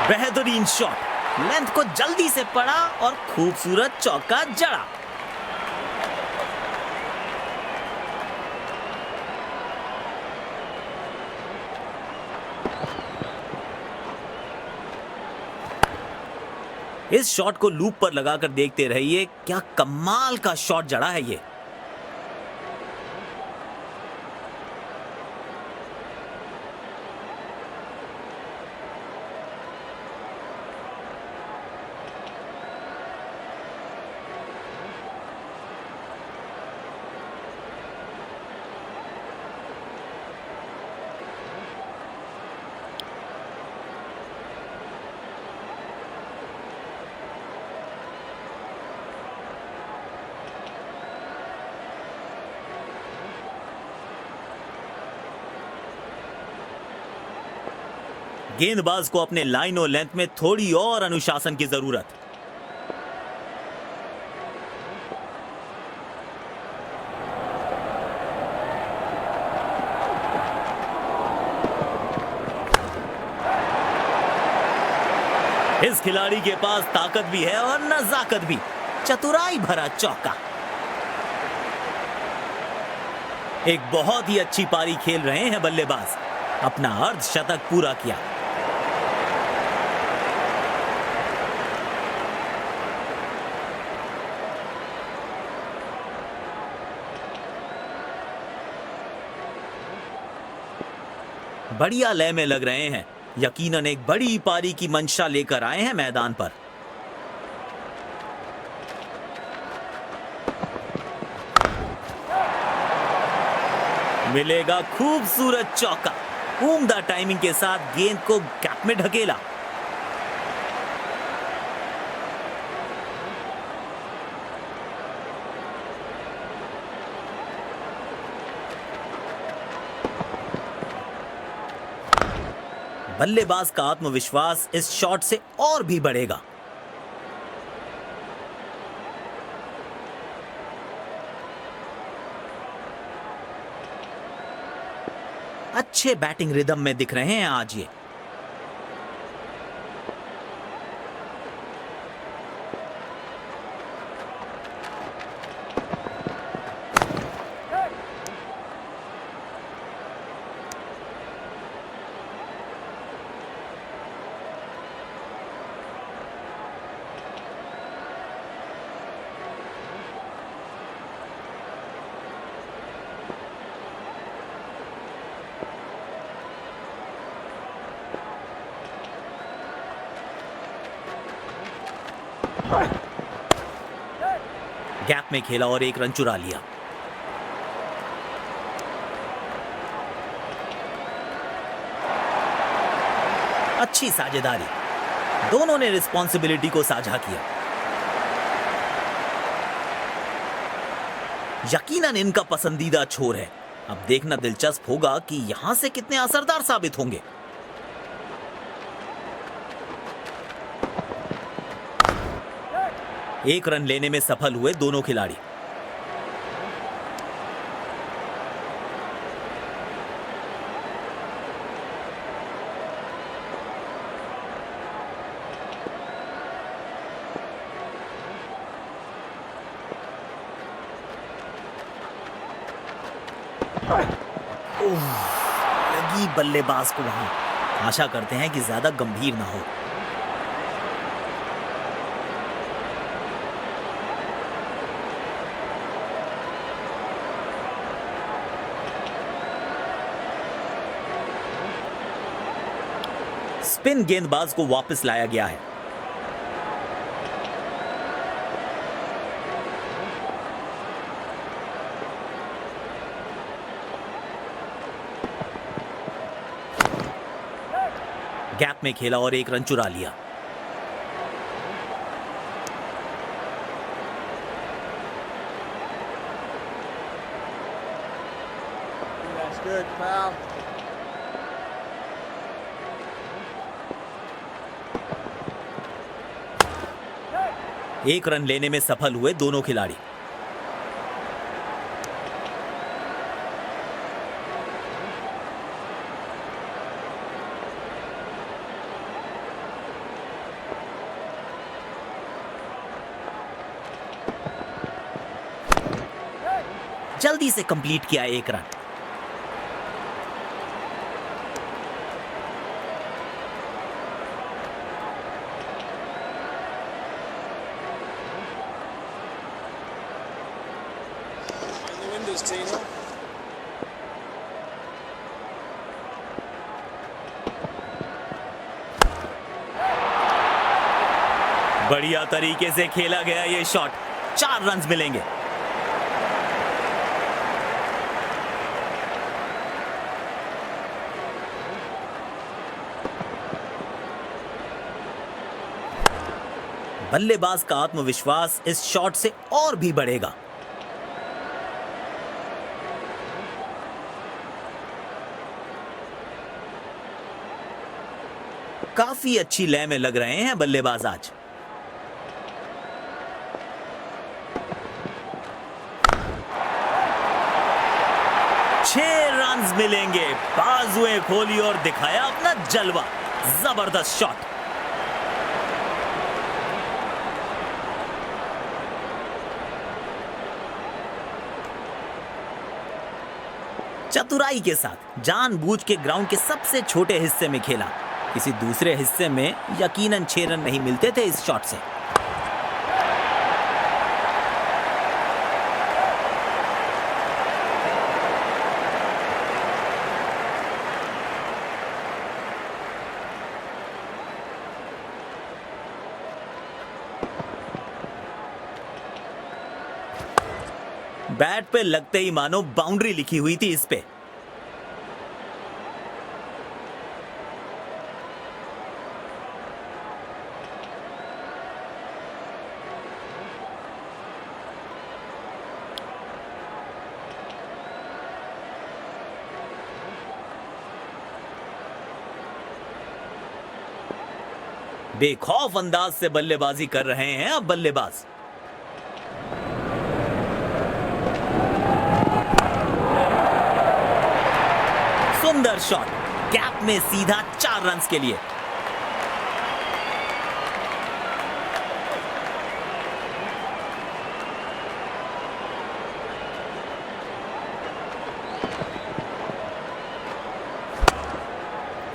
बेहतरीन शॉट, लेंथ को जल्दी से पड़ा और खूबसूरत चौका जड़ा। इस शॉट को लूप पर लगाकर देखते रहिए, क्या कमाल का शॉट जड़ा है ये। गेंदबाज को अपने लाइन और लेंथ में थोड़ी और अनुशासन की जरूरत। इस खिलाड़ी के पास ताकत भी है और नजाकत भी। चतुराई भरा चौका। एक बहुत ही अच्छी पारी खेल रहे हैं बल्लेबाज, अपना अर्धशतक पूरा किया। बढ़िया लय में लग रहे हैं, यकीनन एक बड़ी पारी की मंशा लेकर आए हैं मैदान पर। मिलेगा खूबसूरत चौका। उम्दा टाइमिंग के साथ गेंद को गैप में ढकेला। बल्लेबाज का आत्मविश्वास इस शॉट से और भी बढ़ेगा। अच्छे बैटिंग रिदम में दिख रहे हैं आज ये। गैप में खेला और एक रन चुरा लिया। अच्छी साझेदारी, दोनों ने रिस्पॉन्सिबिलिटी को साझा किया। यकीनन इनका पसंदीदा छोर है। अब देखना दिलचस्प होगा कि यहां से कितने असरदार साबित होंगे। एक रन लेने में सफल हुए दोनों खिलाड़ी। लगी बल्लेबाज को वहां। आशा करते हैं कि ज्यादा गंभीर ना हो। स्पिन गेंदबाज को वापस लाया गया है। गैप में खेला और एक रन चुरा लिया। That's good, pal. एक रन लेने में सफल हुए दोनों खिलाड़ी। जल्दी से कंप्लीट किया एक run. In the windows, Tino. बढ़िया तरीके से खेला गया ये शॉट। 4 रन मिलेंगे। बल्लेबाज का आत्मविश्वास इस शॉट से और भी बढ़ेगा। काफी अच्छी लय में लग रहे हैं बल्लेबाज आज। रन्स मिलेंगे। बाजुएं खोली और दिखाया अपना जलवा। जबरदस्त शॉट। चतुराई के साथ जानबूझ के ग्राउंड के सबसे छोटे हिस्से में खेला। किसी दूसरे हिस्से में यकीनन 6 रन नहीं मिलते थे इस शॉट से। बैट पे लगते ही मानो बाउंड्री लिखी हुई थी इस पे। बेखौफ अंदाज से बल्लेबाजी कर रहे हैं अब बल्लेबाज। सुंदर शॉट, गैप में सीधा 4 रन्स के लिए।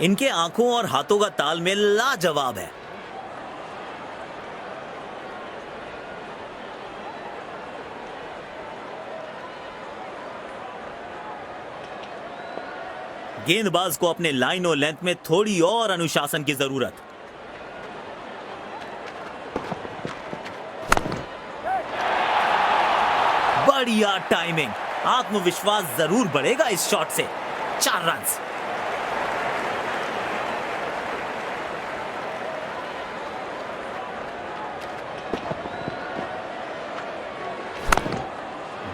इनके आंखों और हाथों का तालमेल लाजवाब है। गेंदबाज को अपने लाइन और लेंथ में थोड़ी और अनुशासन की जरूरत। बढ़िया टाइमिंग, आत्मविश्वास जरूर बढ़ेगा इस शॉट से। 4 रन्स।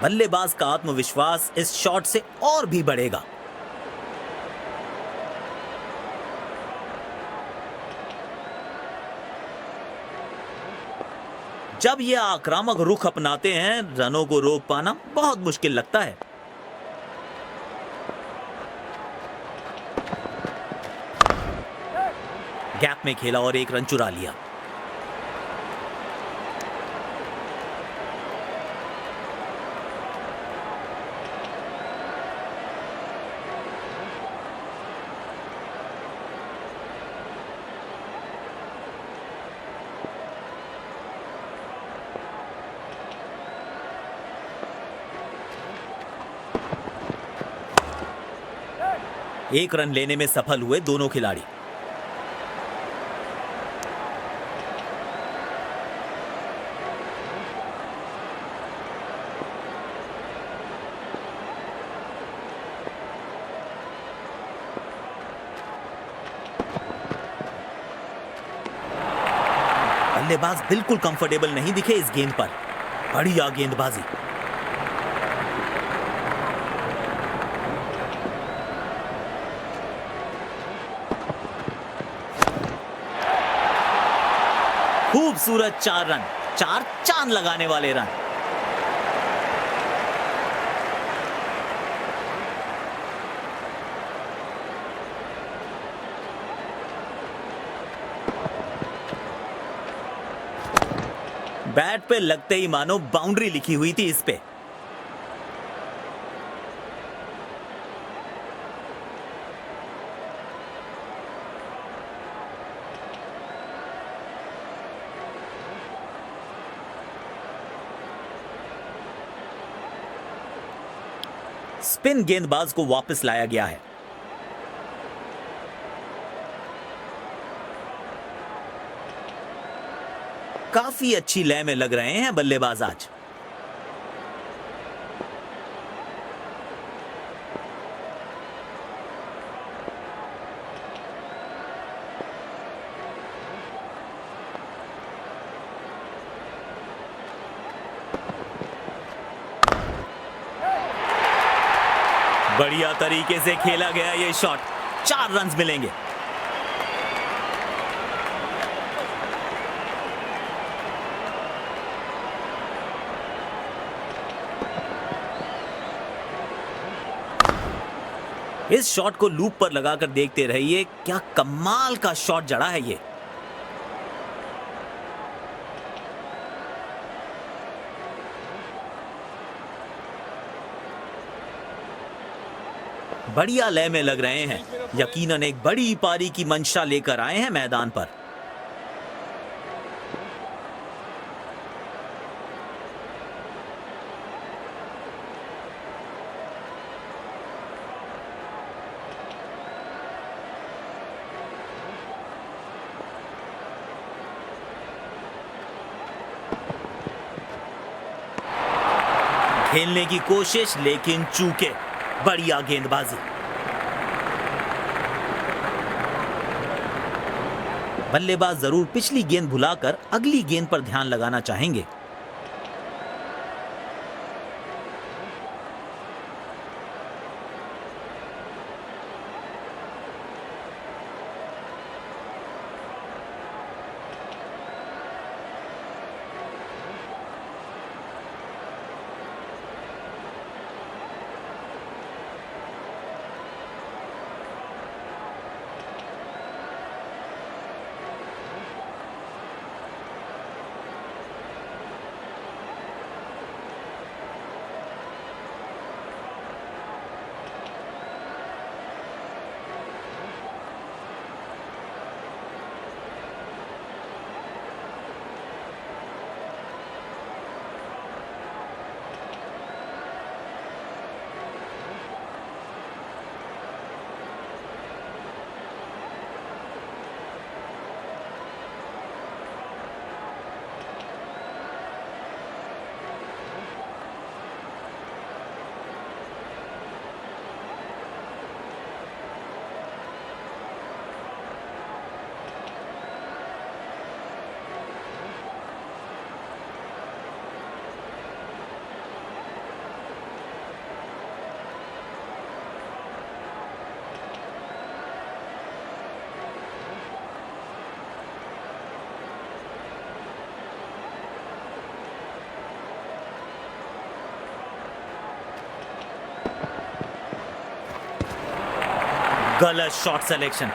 बल्लेबाज का आत्मविश्वास इस शॉट से और भी बढ़ेगा। जब ये आक्रामक रुख अपनाते हैं, रनों को रोक पाना बहुत मुश्किल लगता है। गैप में खेला और 1 रन चुरा लिया। एक रन लेने में सफल हुए दोनों खिलाड़ी। बल्लेबाज बिल्कुल कंफर्टेबल नहीं दिखे इस गेंद पर। बढ़िया गेंदबाजी। खूबसूरत 4 रन, 4 चांद लगाने वाले रन। बैट पे लगते ही मानो बाउंड्री लिखी हुई थी इस पे। स्पिन गेंदबाज को वापस लाया गया है। काफी अच्छी लय में लग रहे हैं बल्लेबाज आज। बढ़िया तरीके से खेला गया ये शॉट। 4 रन्स मिलेंगे। इस शॉट को लूप पर लगाकर देखते रहिए, क्या कमाल का शॉट जड़ा है ये। बढ़िया लय में लग रहे हैं। यकीनन एक बड़ी पारी की मंशा लेकर आए हैं मैदान पर। खेलने की कोशिश लेकिन चूके। बढ़िया गेंदबाजी। बल्लेबाज जरूर पिछली गेंद भुलाकर अगली गेंद पर ध्यान लगाना चाहेंगे। गलत शॉट सिलेक्शन।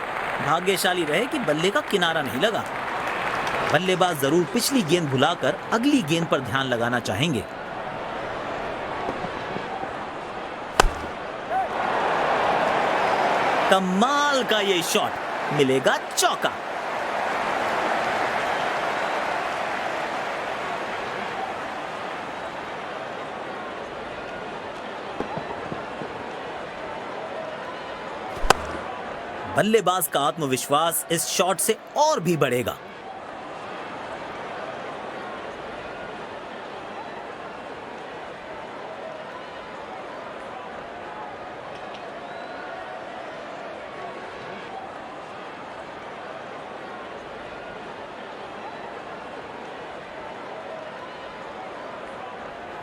भाग्यशाली रहे कि बल्ले का किनारा नहीं लगा। बल्लेबाज जरूर पिछली गेंद भुलाकर अगली गेंद पर ध्यान लगाना चाहेंगे। कमाल का ये शॉट, मिलेगा चौका। बल्लेबाज का आत्मविश्वास इस शॉट से और भी बढ़ेगा।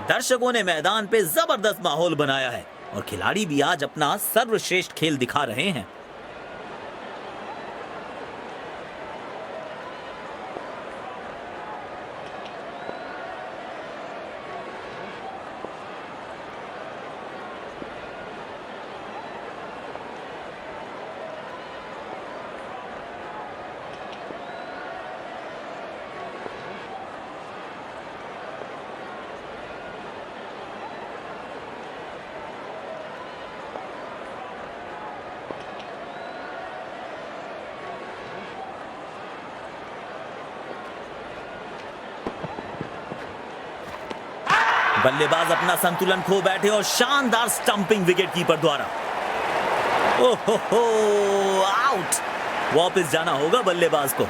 दर्शकों ने मैदान पे जबरदस्त माहौल बनाया है और खिलाड़ी भी आज अपना सर्वश्रेष्ठ खेल दिखा रहे हैं। बल्लेबाज अपना संतुलन खो बैठे और शानदार स्टंपिंग विकेट कीपर द्वारा। ओहो, आउट। वापस जाना होगा बल्लेबाज को।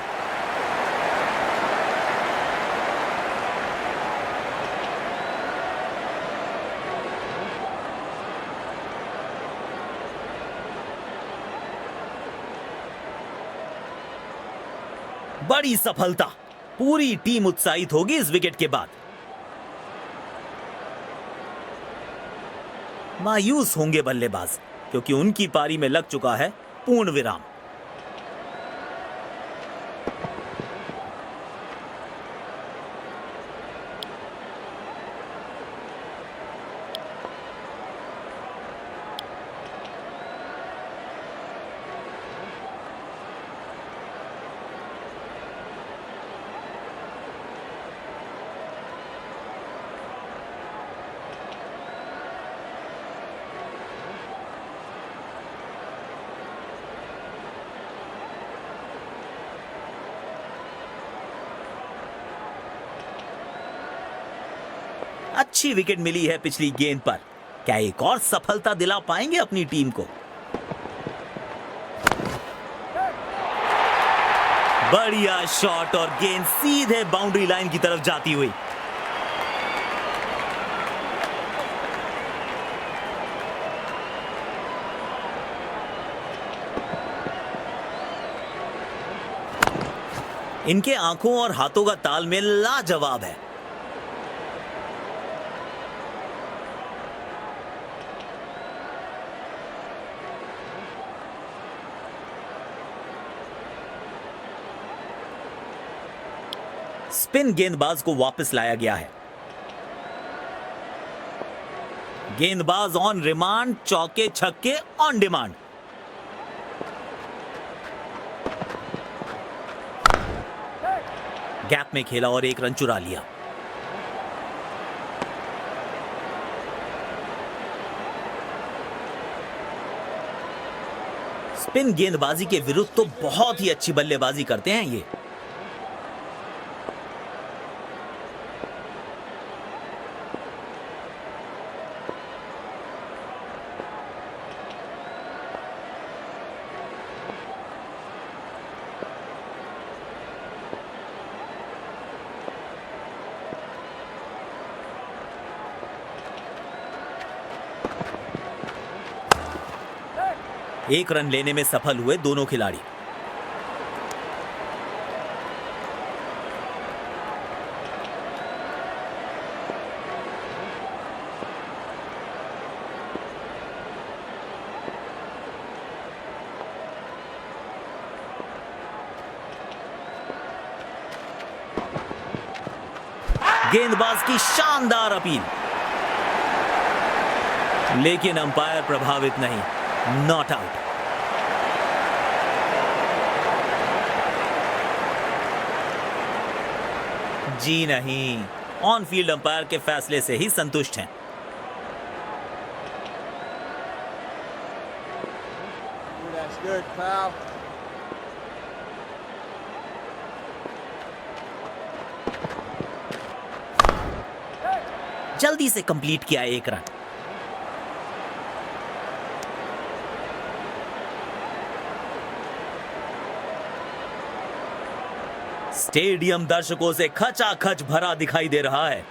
बड़ी सफलता। पूरी टीम उत्साहित होगी इस विकेट के बाद। मायूस होंगे बल्लेबाज क्योंकि उनकी पारी में लग चुका है पूर्ण विराम। अच्छी विकेट मिली है पिछली गेंद पर। क्या एक और सफलता दिला पाएंगे अपनी टीम को? बढ़िया शॉट और गेंद सीधे बाउंड्री लाइन की तरफ जाती हुई। इनके आंखों और हाथों का तालमेल लाजवाब है। स्पिन गेंदबाज को वापस लाया गया है। गेंदबाज ऑन रिमांड, चौके छक्के ऑन डिमांड। गैप में खेला और एक रन चुरा लिया। स्पिन गेंदबाजी के विरुद्ध तो बहुत ही अच्छी बल्लेबाजी करते हैं ये। एक रन लेने में सफल हुए दोनों खिलाड़ी। गेंदबाज की शानदार अपील, लेकिन अंपायर प्रभावित नहीं, नॉट आउट। जी नहीं, ऑन फील्ड अंपायर के फैसले से ही संतुष्ट हैं। That's good, pal. जल्दी से कंप्लीट किया एक रन। स्टेडियम दर्शकों से खचाखच भरा दिखाई दे रहा है।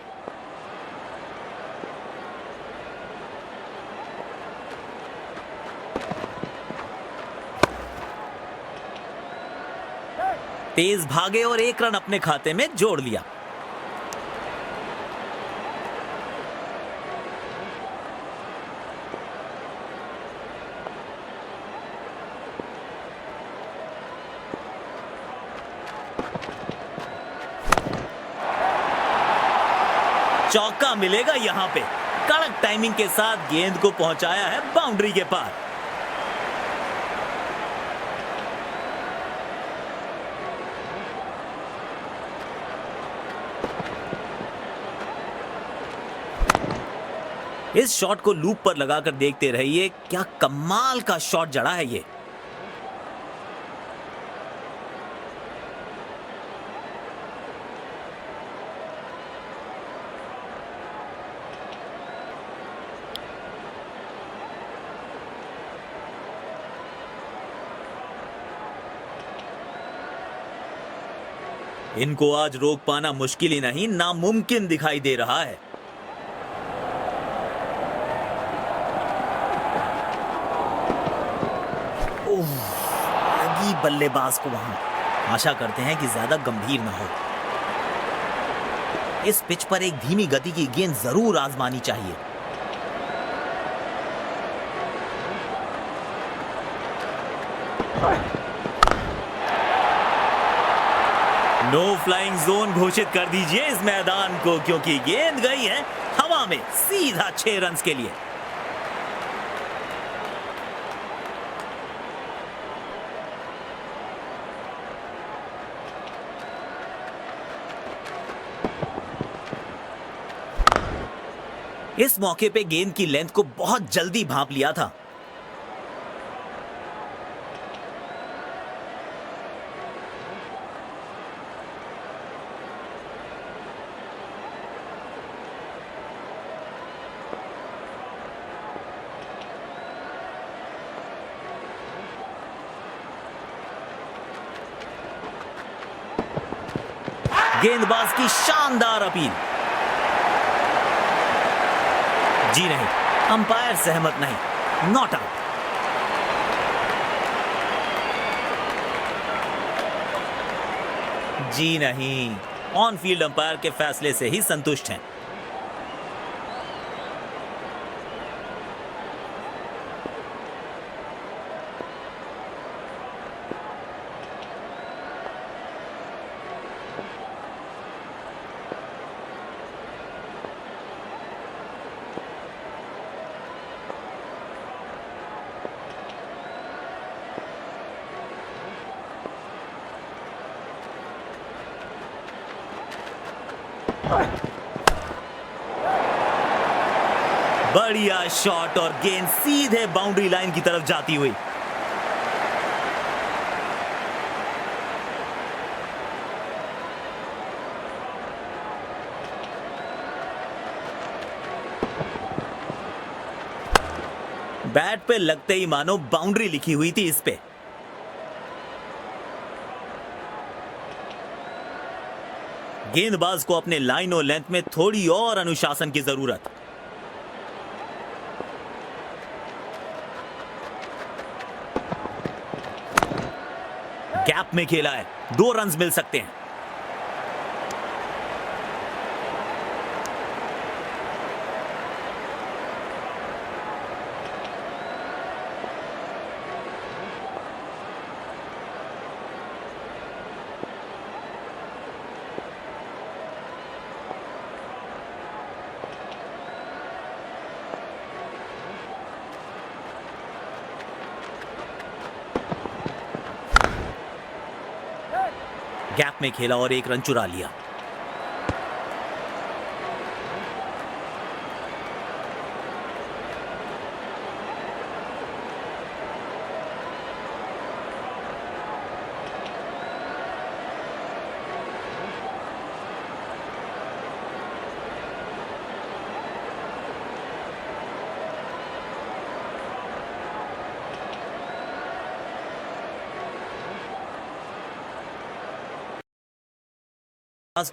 तेज भागे और एक रन अपने खाते में जोड़ लिया। चौका मिलेगा यहां पे। कड़क टाइमिंग के साथ गेंद को पहुंचाया है बाउंड्री के पार। इस शॉट को लूप पर लगाकर देखते रहिए, क्या कमाल का शॉट जड़ा है ये। इनको आज रोक पाना मुश्किल ही नहीं, नामुमकिन दिखाई दे रहा है। लगी बल्लेबाज को वहां। आशा करते हैं कि ज्यादा गंभीर ना हो। इस पिच पर एक धीमी गति की गेंद जरूर आजमानी चाहिए। नो फ्लाइंग जोन घोषित कर दीजिए इस मैदान को, क्योंकि गेंद गई है हवा में सीधा 6 रन के लिए। इस मौके पे गेंद की लेंथ को बहुत जल्दी भांप लिया था। गेंदबाज की शानदार अपील। जी नहीं, अंपायर सहमत नहीं, नॉट आउट। जी नहीं, ऑन फील्ड अंपायर के फैसले से ही संतुष्ट हैं। बढ़िया शॉट और गेंद सीधे बाउंड्री लाइन की तरफ जाती हुई। बैट पे लगते ही मानो बाउंड्री लिखी हुई थी इस पे। गेंदबाज को अपने लाइन और लेंथ में थोड़ी और अनुशासन की जरूरत। गैप में खेला है, 2 रन्स मिल सकते हैं। गैप में खेला और 1 रन चुरा लिया।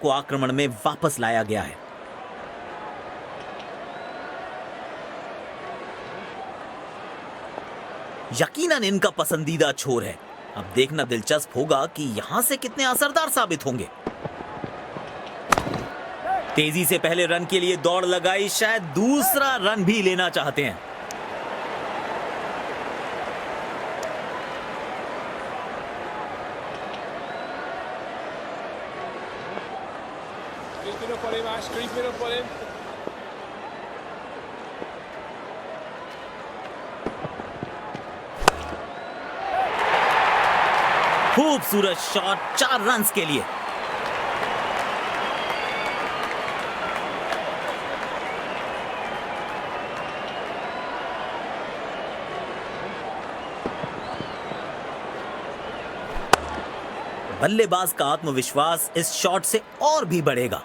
को आक्रमण में वापस लाया गया है। यकीनन इनका पसंदीदा छोर है। अब देखना दिलचस्प होगा कि यहां से कितने असरदार साबित होंगे। तेजी से पहले रन के लिए दौड़ लगाई, शायद दूसरा रन भी लेना चाहते हैं। Creeping up on him, Ash. Creeping up on him. खूबसूरत शॉट, 4 रन्स के लिए। बल्लेबाज का आत्मविश्वास इस शॉट से और भी बढ़ेगा।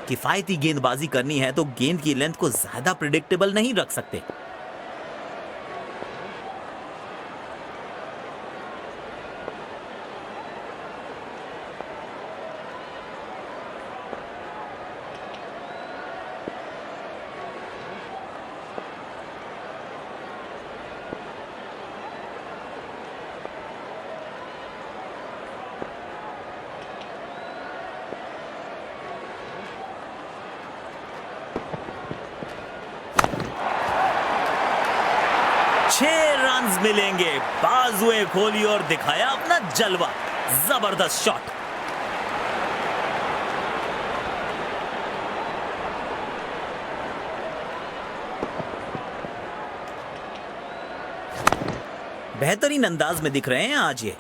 किफायती गेंदबाजी करनी है तो गेंद की लेंथ को ज्यादा प्रिडिक्टेबल नहीं रख सकते। रन्स मिलेंगे। बाजुएं खोली और दिखाया अपना जलवा। जबरदस्त शॉट। बेहतरीन अंदाज में दिख रहे हैं आज ये।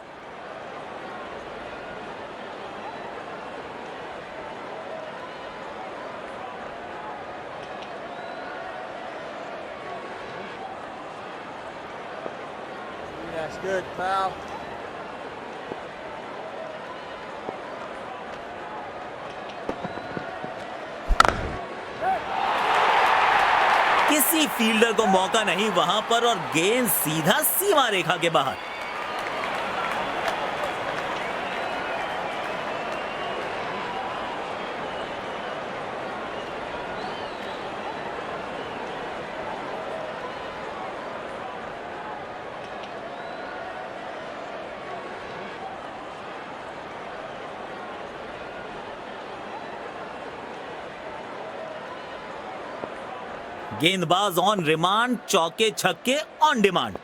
That's good, pal. किसी फील्डर को मौका नहीं वहां पर और गेंद सीधा सीमा रेखा के बाहर। गेंदबाज ऑन रिमांड, चौके छक्के ऑन डिमांड।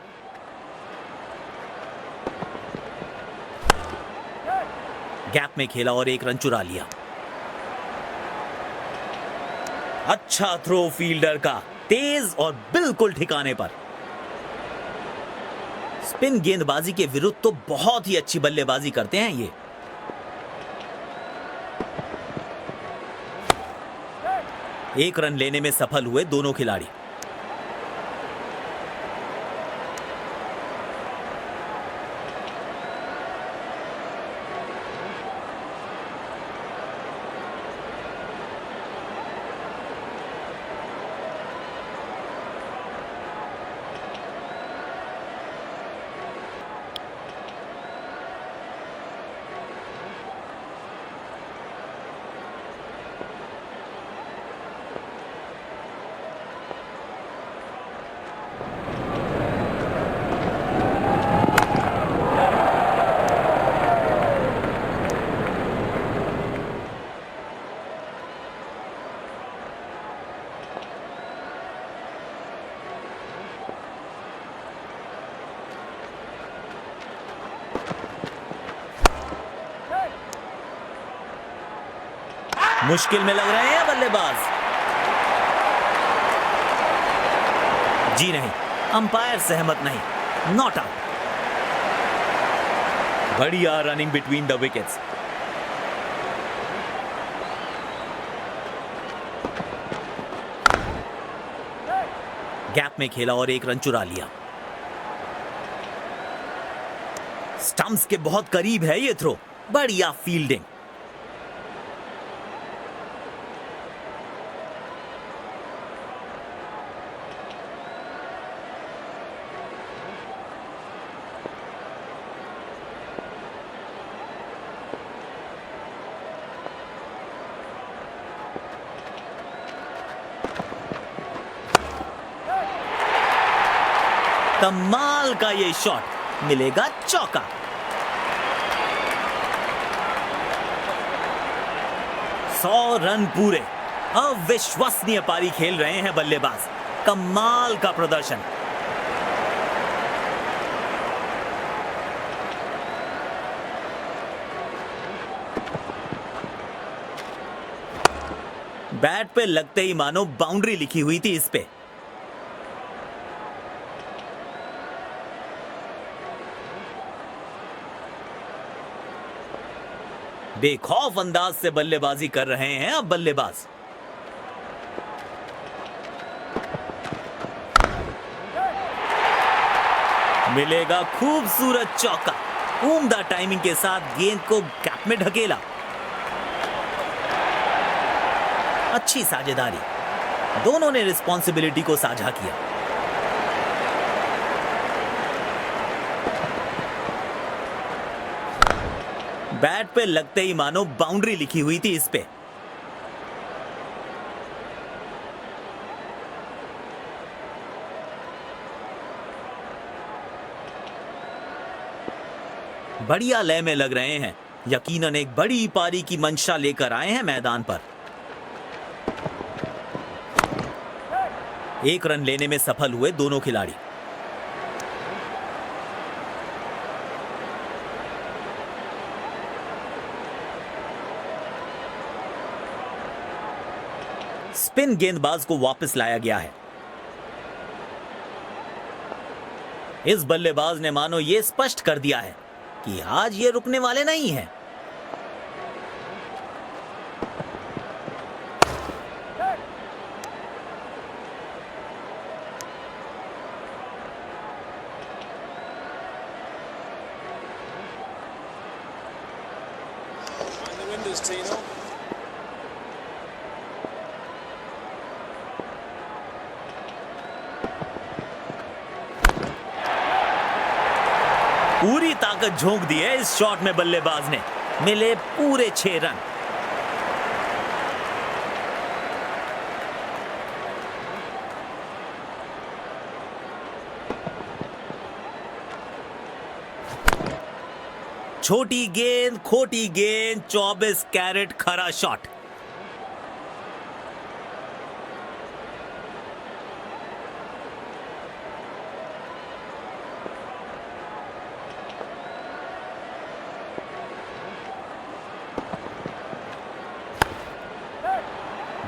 गैप में खेला और एक रन चुरा लिया। अच्छा थ्रो फील्डर का, तेज और बिल्कुल ठिकाने पर। स्पिन गेंदबाजी के विरुद्ध तो बहुत ही अच्छी बल्लेबाजी करते हैं ये। एक रन लेने में सफल हुए दोनों खिलाड़ी। मुश्किल में लग रहे हैं बल्लेबाज। जी नहीं, अंपायर सहमत नहीं, नॉट आउट। बढ़िया running between the wickets. Gap में खेला और एक रन चुरा लिया। स्टंप्स के बहुत करीब है ये थ्रो। बढ़िया फील्डिंग। कमाल का ये शॉट, मिलेगा चौका। सौ रन पूरे। अविश्वसनीय पारी खेल रहे हैं बल्लेबाज। कमाल का प्रदर्शन। बैट पे लगते ही मानो बाउंड्री लिखी हुई थी इस पे। बेखौफ अंदाज से बल्लेबाजी कर रहे हैं अब बल्लेबाज। मिलेगा खूबसूरत चौका। उम्दा टाइमिंग के साथ गेंद को गैप में ढकेला। अच्छी साझेदारी। दोनों ने रिस्पॉन्सिबिलिटी को साझा किया। बैट पे लगते ही मानो बाउंड्री लिखी हुई थी इस पे। बढ़िया लय में लग रहे हैं। यकीनन एक बड़ी पारी की मंशा लेकर आए हैं मैदान पर। एक रन लेने में सफल हुए दोनों खिलाड़ी। स्पिन गेंदबाज को वापस लाया गया है। इस बल्लेबाज ने मानो ये स्पष्ट कर दिया है कि आज ये रुकने वाले नहीं हैं। Mind the windows, Tino. पूरी ताकत झोंक दी है इस शॉट में बल्लेबाज ने। मिले पूरे 6 रन। छोटी गेंद, खोटी गेंद, 24 कैरेट खरा शॉट।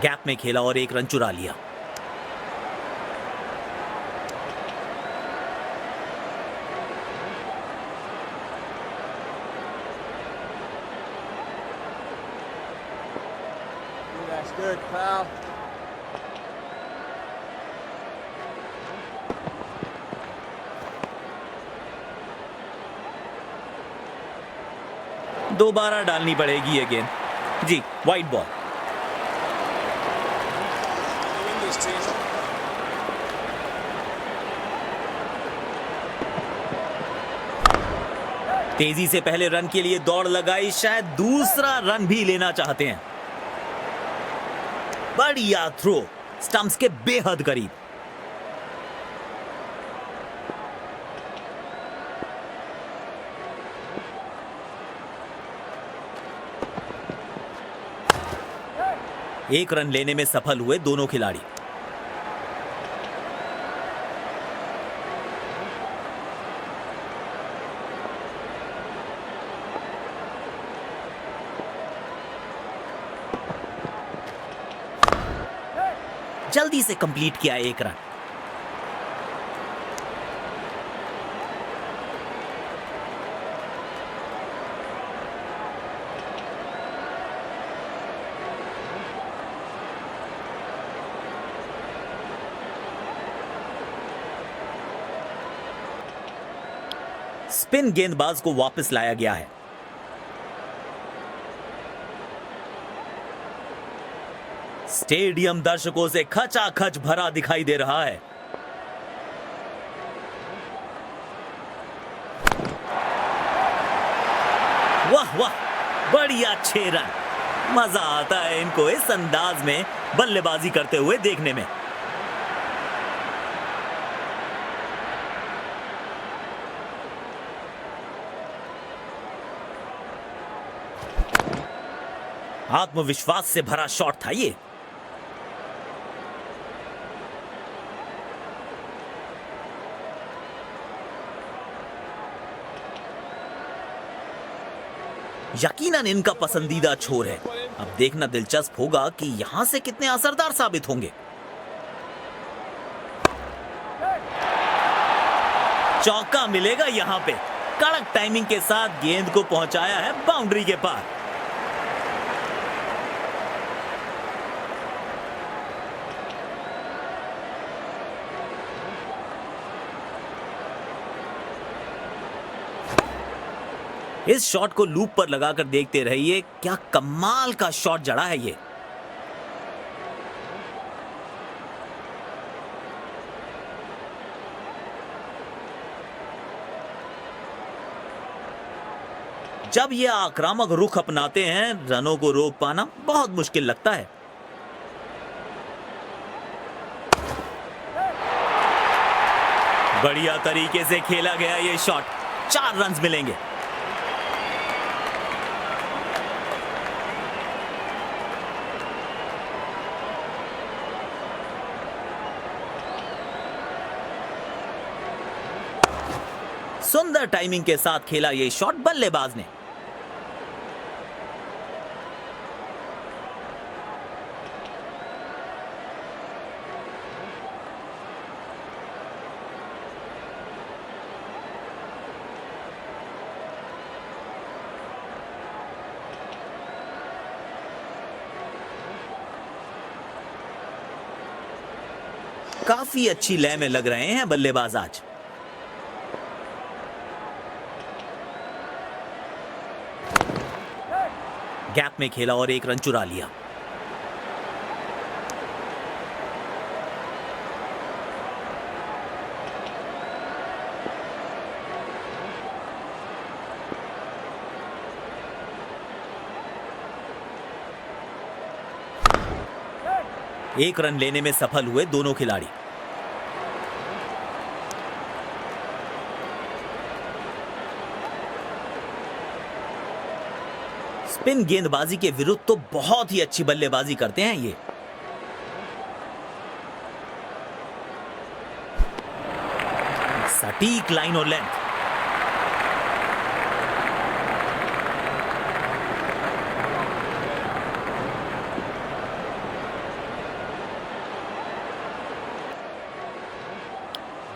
गैप में खेला और एक रन चुरा लिया। That's good, pal. दोबारा डालनी पड़ेगी ये गेंद। जी, wide ball. You win this team. तेजी से पहले रन के लिए दौड़ लगाई, शायद दूसरा रन भी लेना चाहते हैं। बढ़िया थ्रो, स्टंप्स के बेहद करीब। एक रन लेने में सफल हुए दोनों खिलाड़ी। जल्दी से कंप्लीट किया एक रन। स्पिन गेंदबाज को वापस लाया गया है। स्टेडियम दर्शकों से खचाखच भरा दिखाई दे रहा है। वाह वाह, बढ़िया 6 रन। मजा आता है इनको इस अंदाज में बल्लेबाजी करते हुए देखने में। आत्मविश्वास से भरा शॉट था ये। यकीनन इनका पसंदीदा छोर है। अब देखना दिलचस्प होगा कि यहां से कितने असरदार साबित होंगे। चौका मिलेगा यहां पे। कड़क टाइमिंग के साथ गेंद को पहुंचाया है बाउंड्री के पार। इस शॉट को लूप पर लगाकर देखते रहिए, क्या कमाल का शॉट जड़ा है ये। जब ये आक्रामक रुख अपनाते हैं, रनों को रोक पाना बहुत मुश्किल लगता है। बढ़िया तरीके से खेला गया ये शॉट। 4 रन मिलेंगे। सुंदर टाइमिंग के साथ खेला ये शॉट बल्लेबाज ने। काफी अच्छी लय में लग रहे हैं बल्लेबाज आज। गैप में खेला और एक रन चुरा लिया। एक रन लेने में सफल हुए दोनों खिलाड़ी। स्पिन गेंदबाजी के विरुद्ध तो बहुत ही अच्छी बल्लेबाजी करते हैं ये। सटीक लाइन और लेंथ।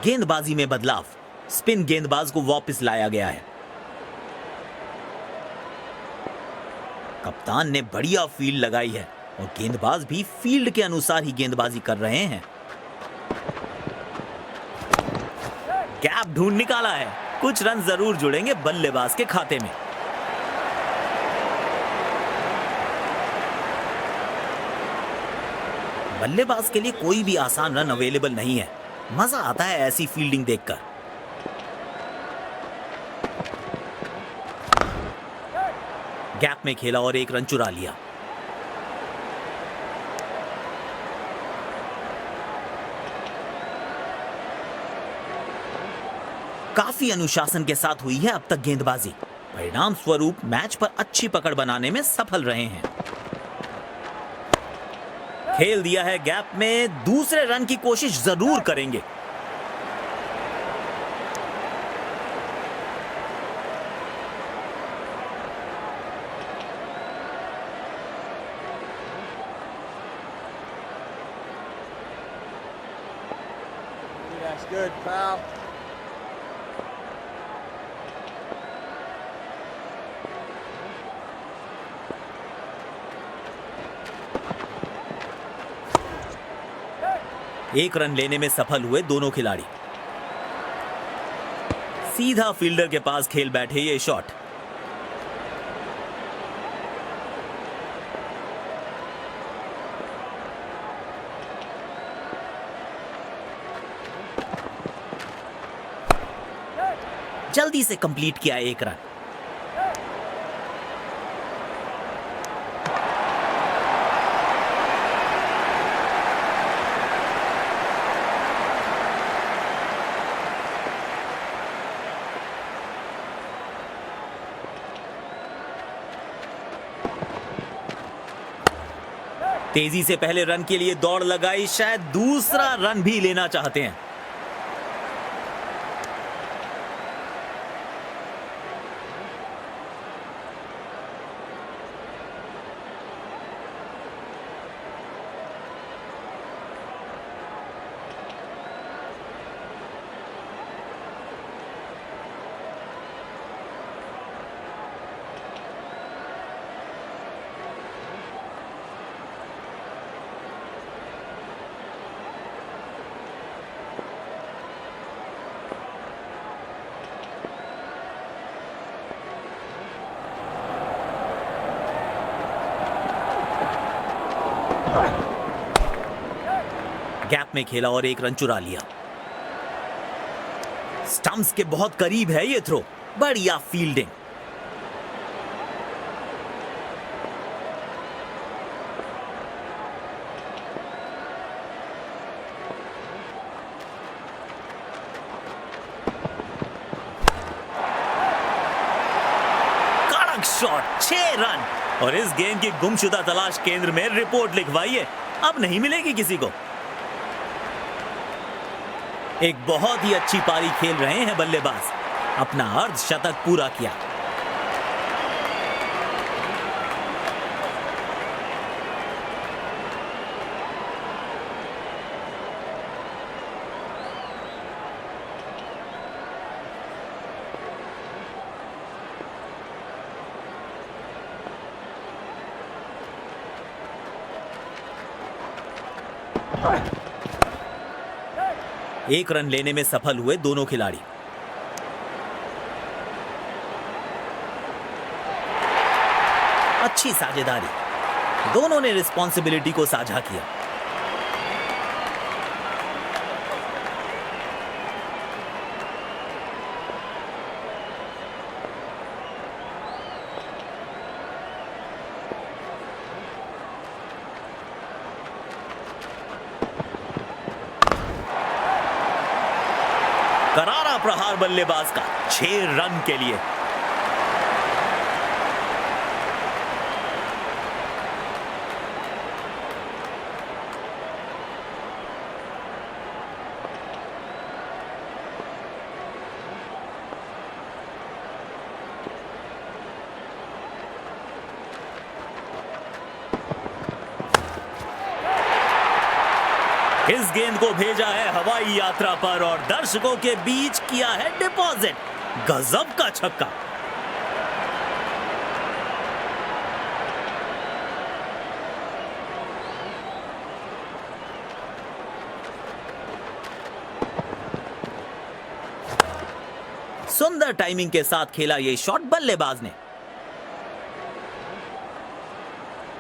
गेंदबाजी में बदलाव, स्पिन गेंदबाज को वापस लाया गया है। कप्तान ने बढ़िया फील्ड लगाई है और गेंदबाज भी फील्ड के अनुसार ही गेंदबाजी कर रहे हैं। गैप ढूंढ निकाला है, कुछ रन जरूर जुड़ेंगे बल्लेबाज के खाते में। बल्लेबाज के लिए कोई भी आसान रन अवेलेबल नहीं है। मजा आता है ऐसी फील्डिंग देखकर। गैप में खेला और एक रन चुरा लिया। काफी अनुशासन के साथ हुई है अब तक गेंदबाजी। परिणाम स्वरूप मैच पर अच्छी पकड़ बनाने में सफल रहे हैं। खेल दिया है गैप में, दूसरे रन की कोशिश जरूर करेंगे। That's good, pal. एक रन लेने में सफल हुए दोनों खिलाड़ी। सीधा फील्डर के पास खेल बैठे ये शॉट। जल्दी से कंप्लीट किया एक रन। तेजी से पहले रन के लिए दौड़ लगाई, शायद दूसरा रन भी लेना चाहते हैं। गैप में खेला और एक रन चुरा लिया। स्टंप्स के बहुत करीब है ये थ्रो। बढ़िया फील्डिंग। कड़क शॉट, 6 रन। और इस गेंद की गुमशुदा तलाश केंद्र में रिपोर्ट लिखवाइए, अब नहीं मिलेगी किसी को। एक बहुत ही अच्छी पारी खेल रहे हैं बल्लेबाज, अपना अर्धशतक पूरा किया। एक रन लेने में सफल हुए दोनों खिलाड़ी। अच्छी साझेदारी, दोनों ने रिस्पॉन्सिबिलिटी को साझा किया। करारा प्रहार बल्लेबाज का 6 रन के लिए। इस गेंद को भेजा है हवाई यात्रा पर और दर्शकों के बीच किया है डिपॉजिट। गजब का छक्का। सुंदर टाइमिंग के साथ खेला ये शॉट बल्लेबाज ने।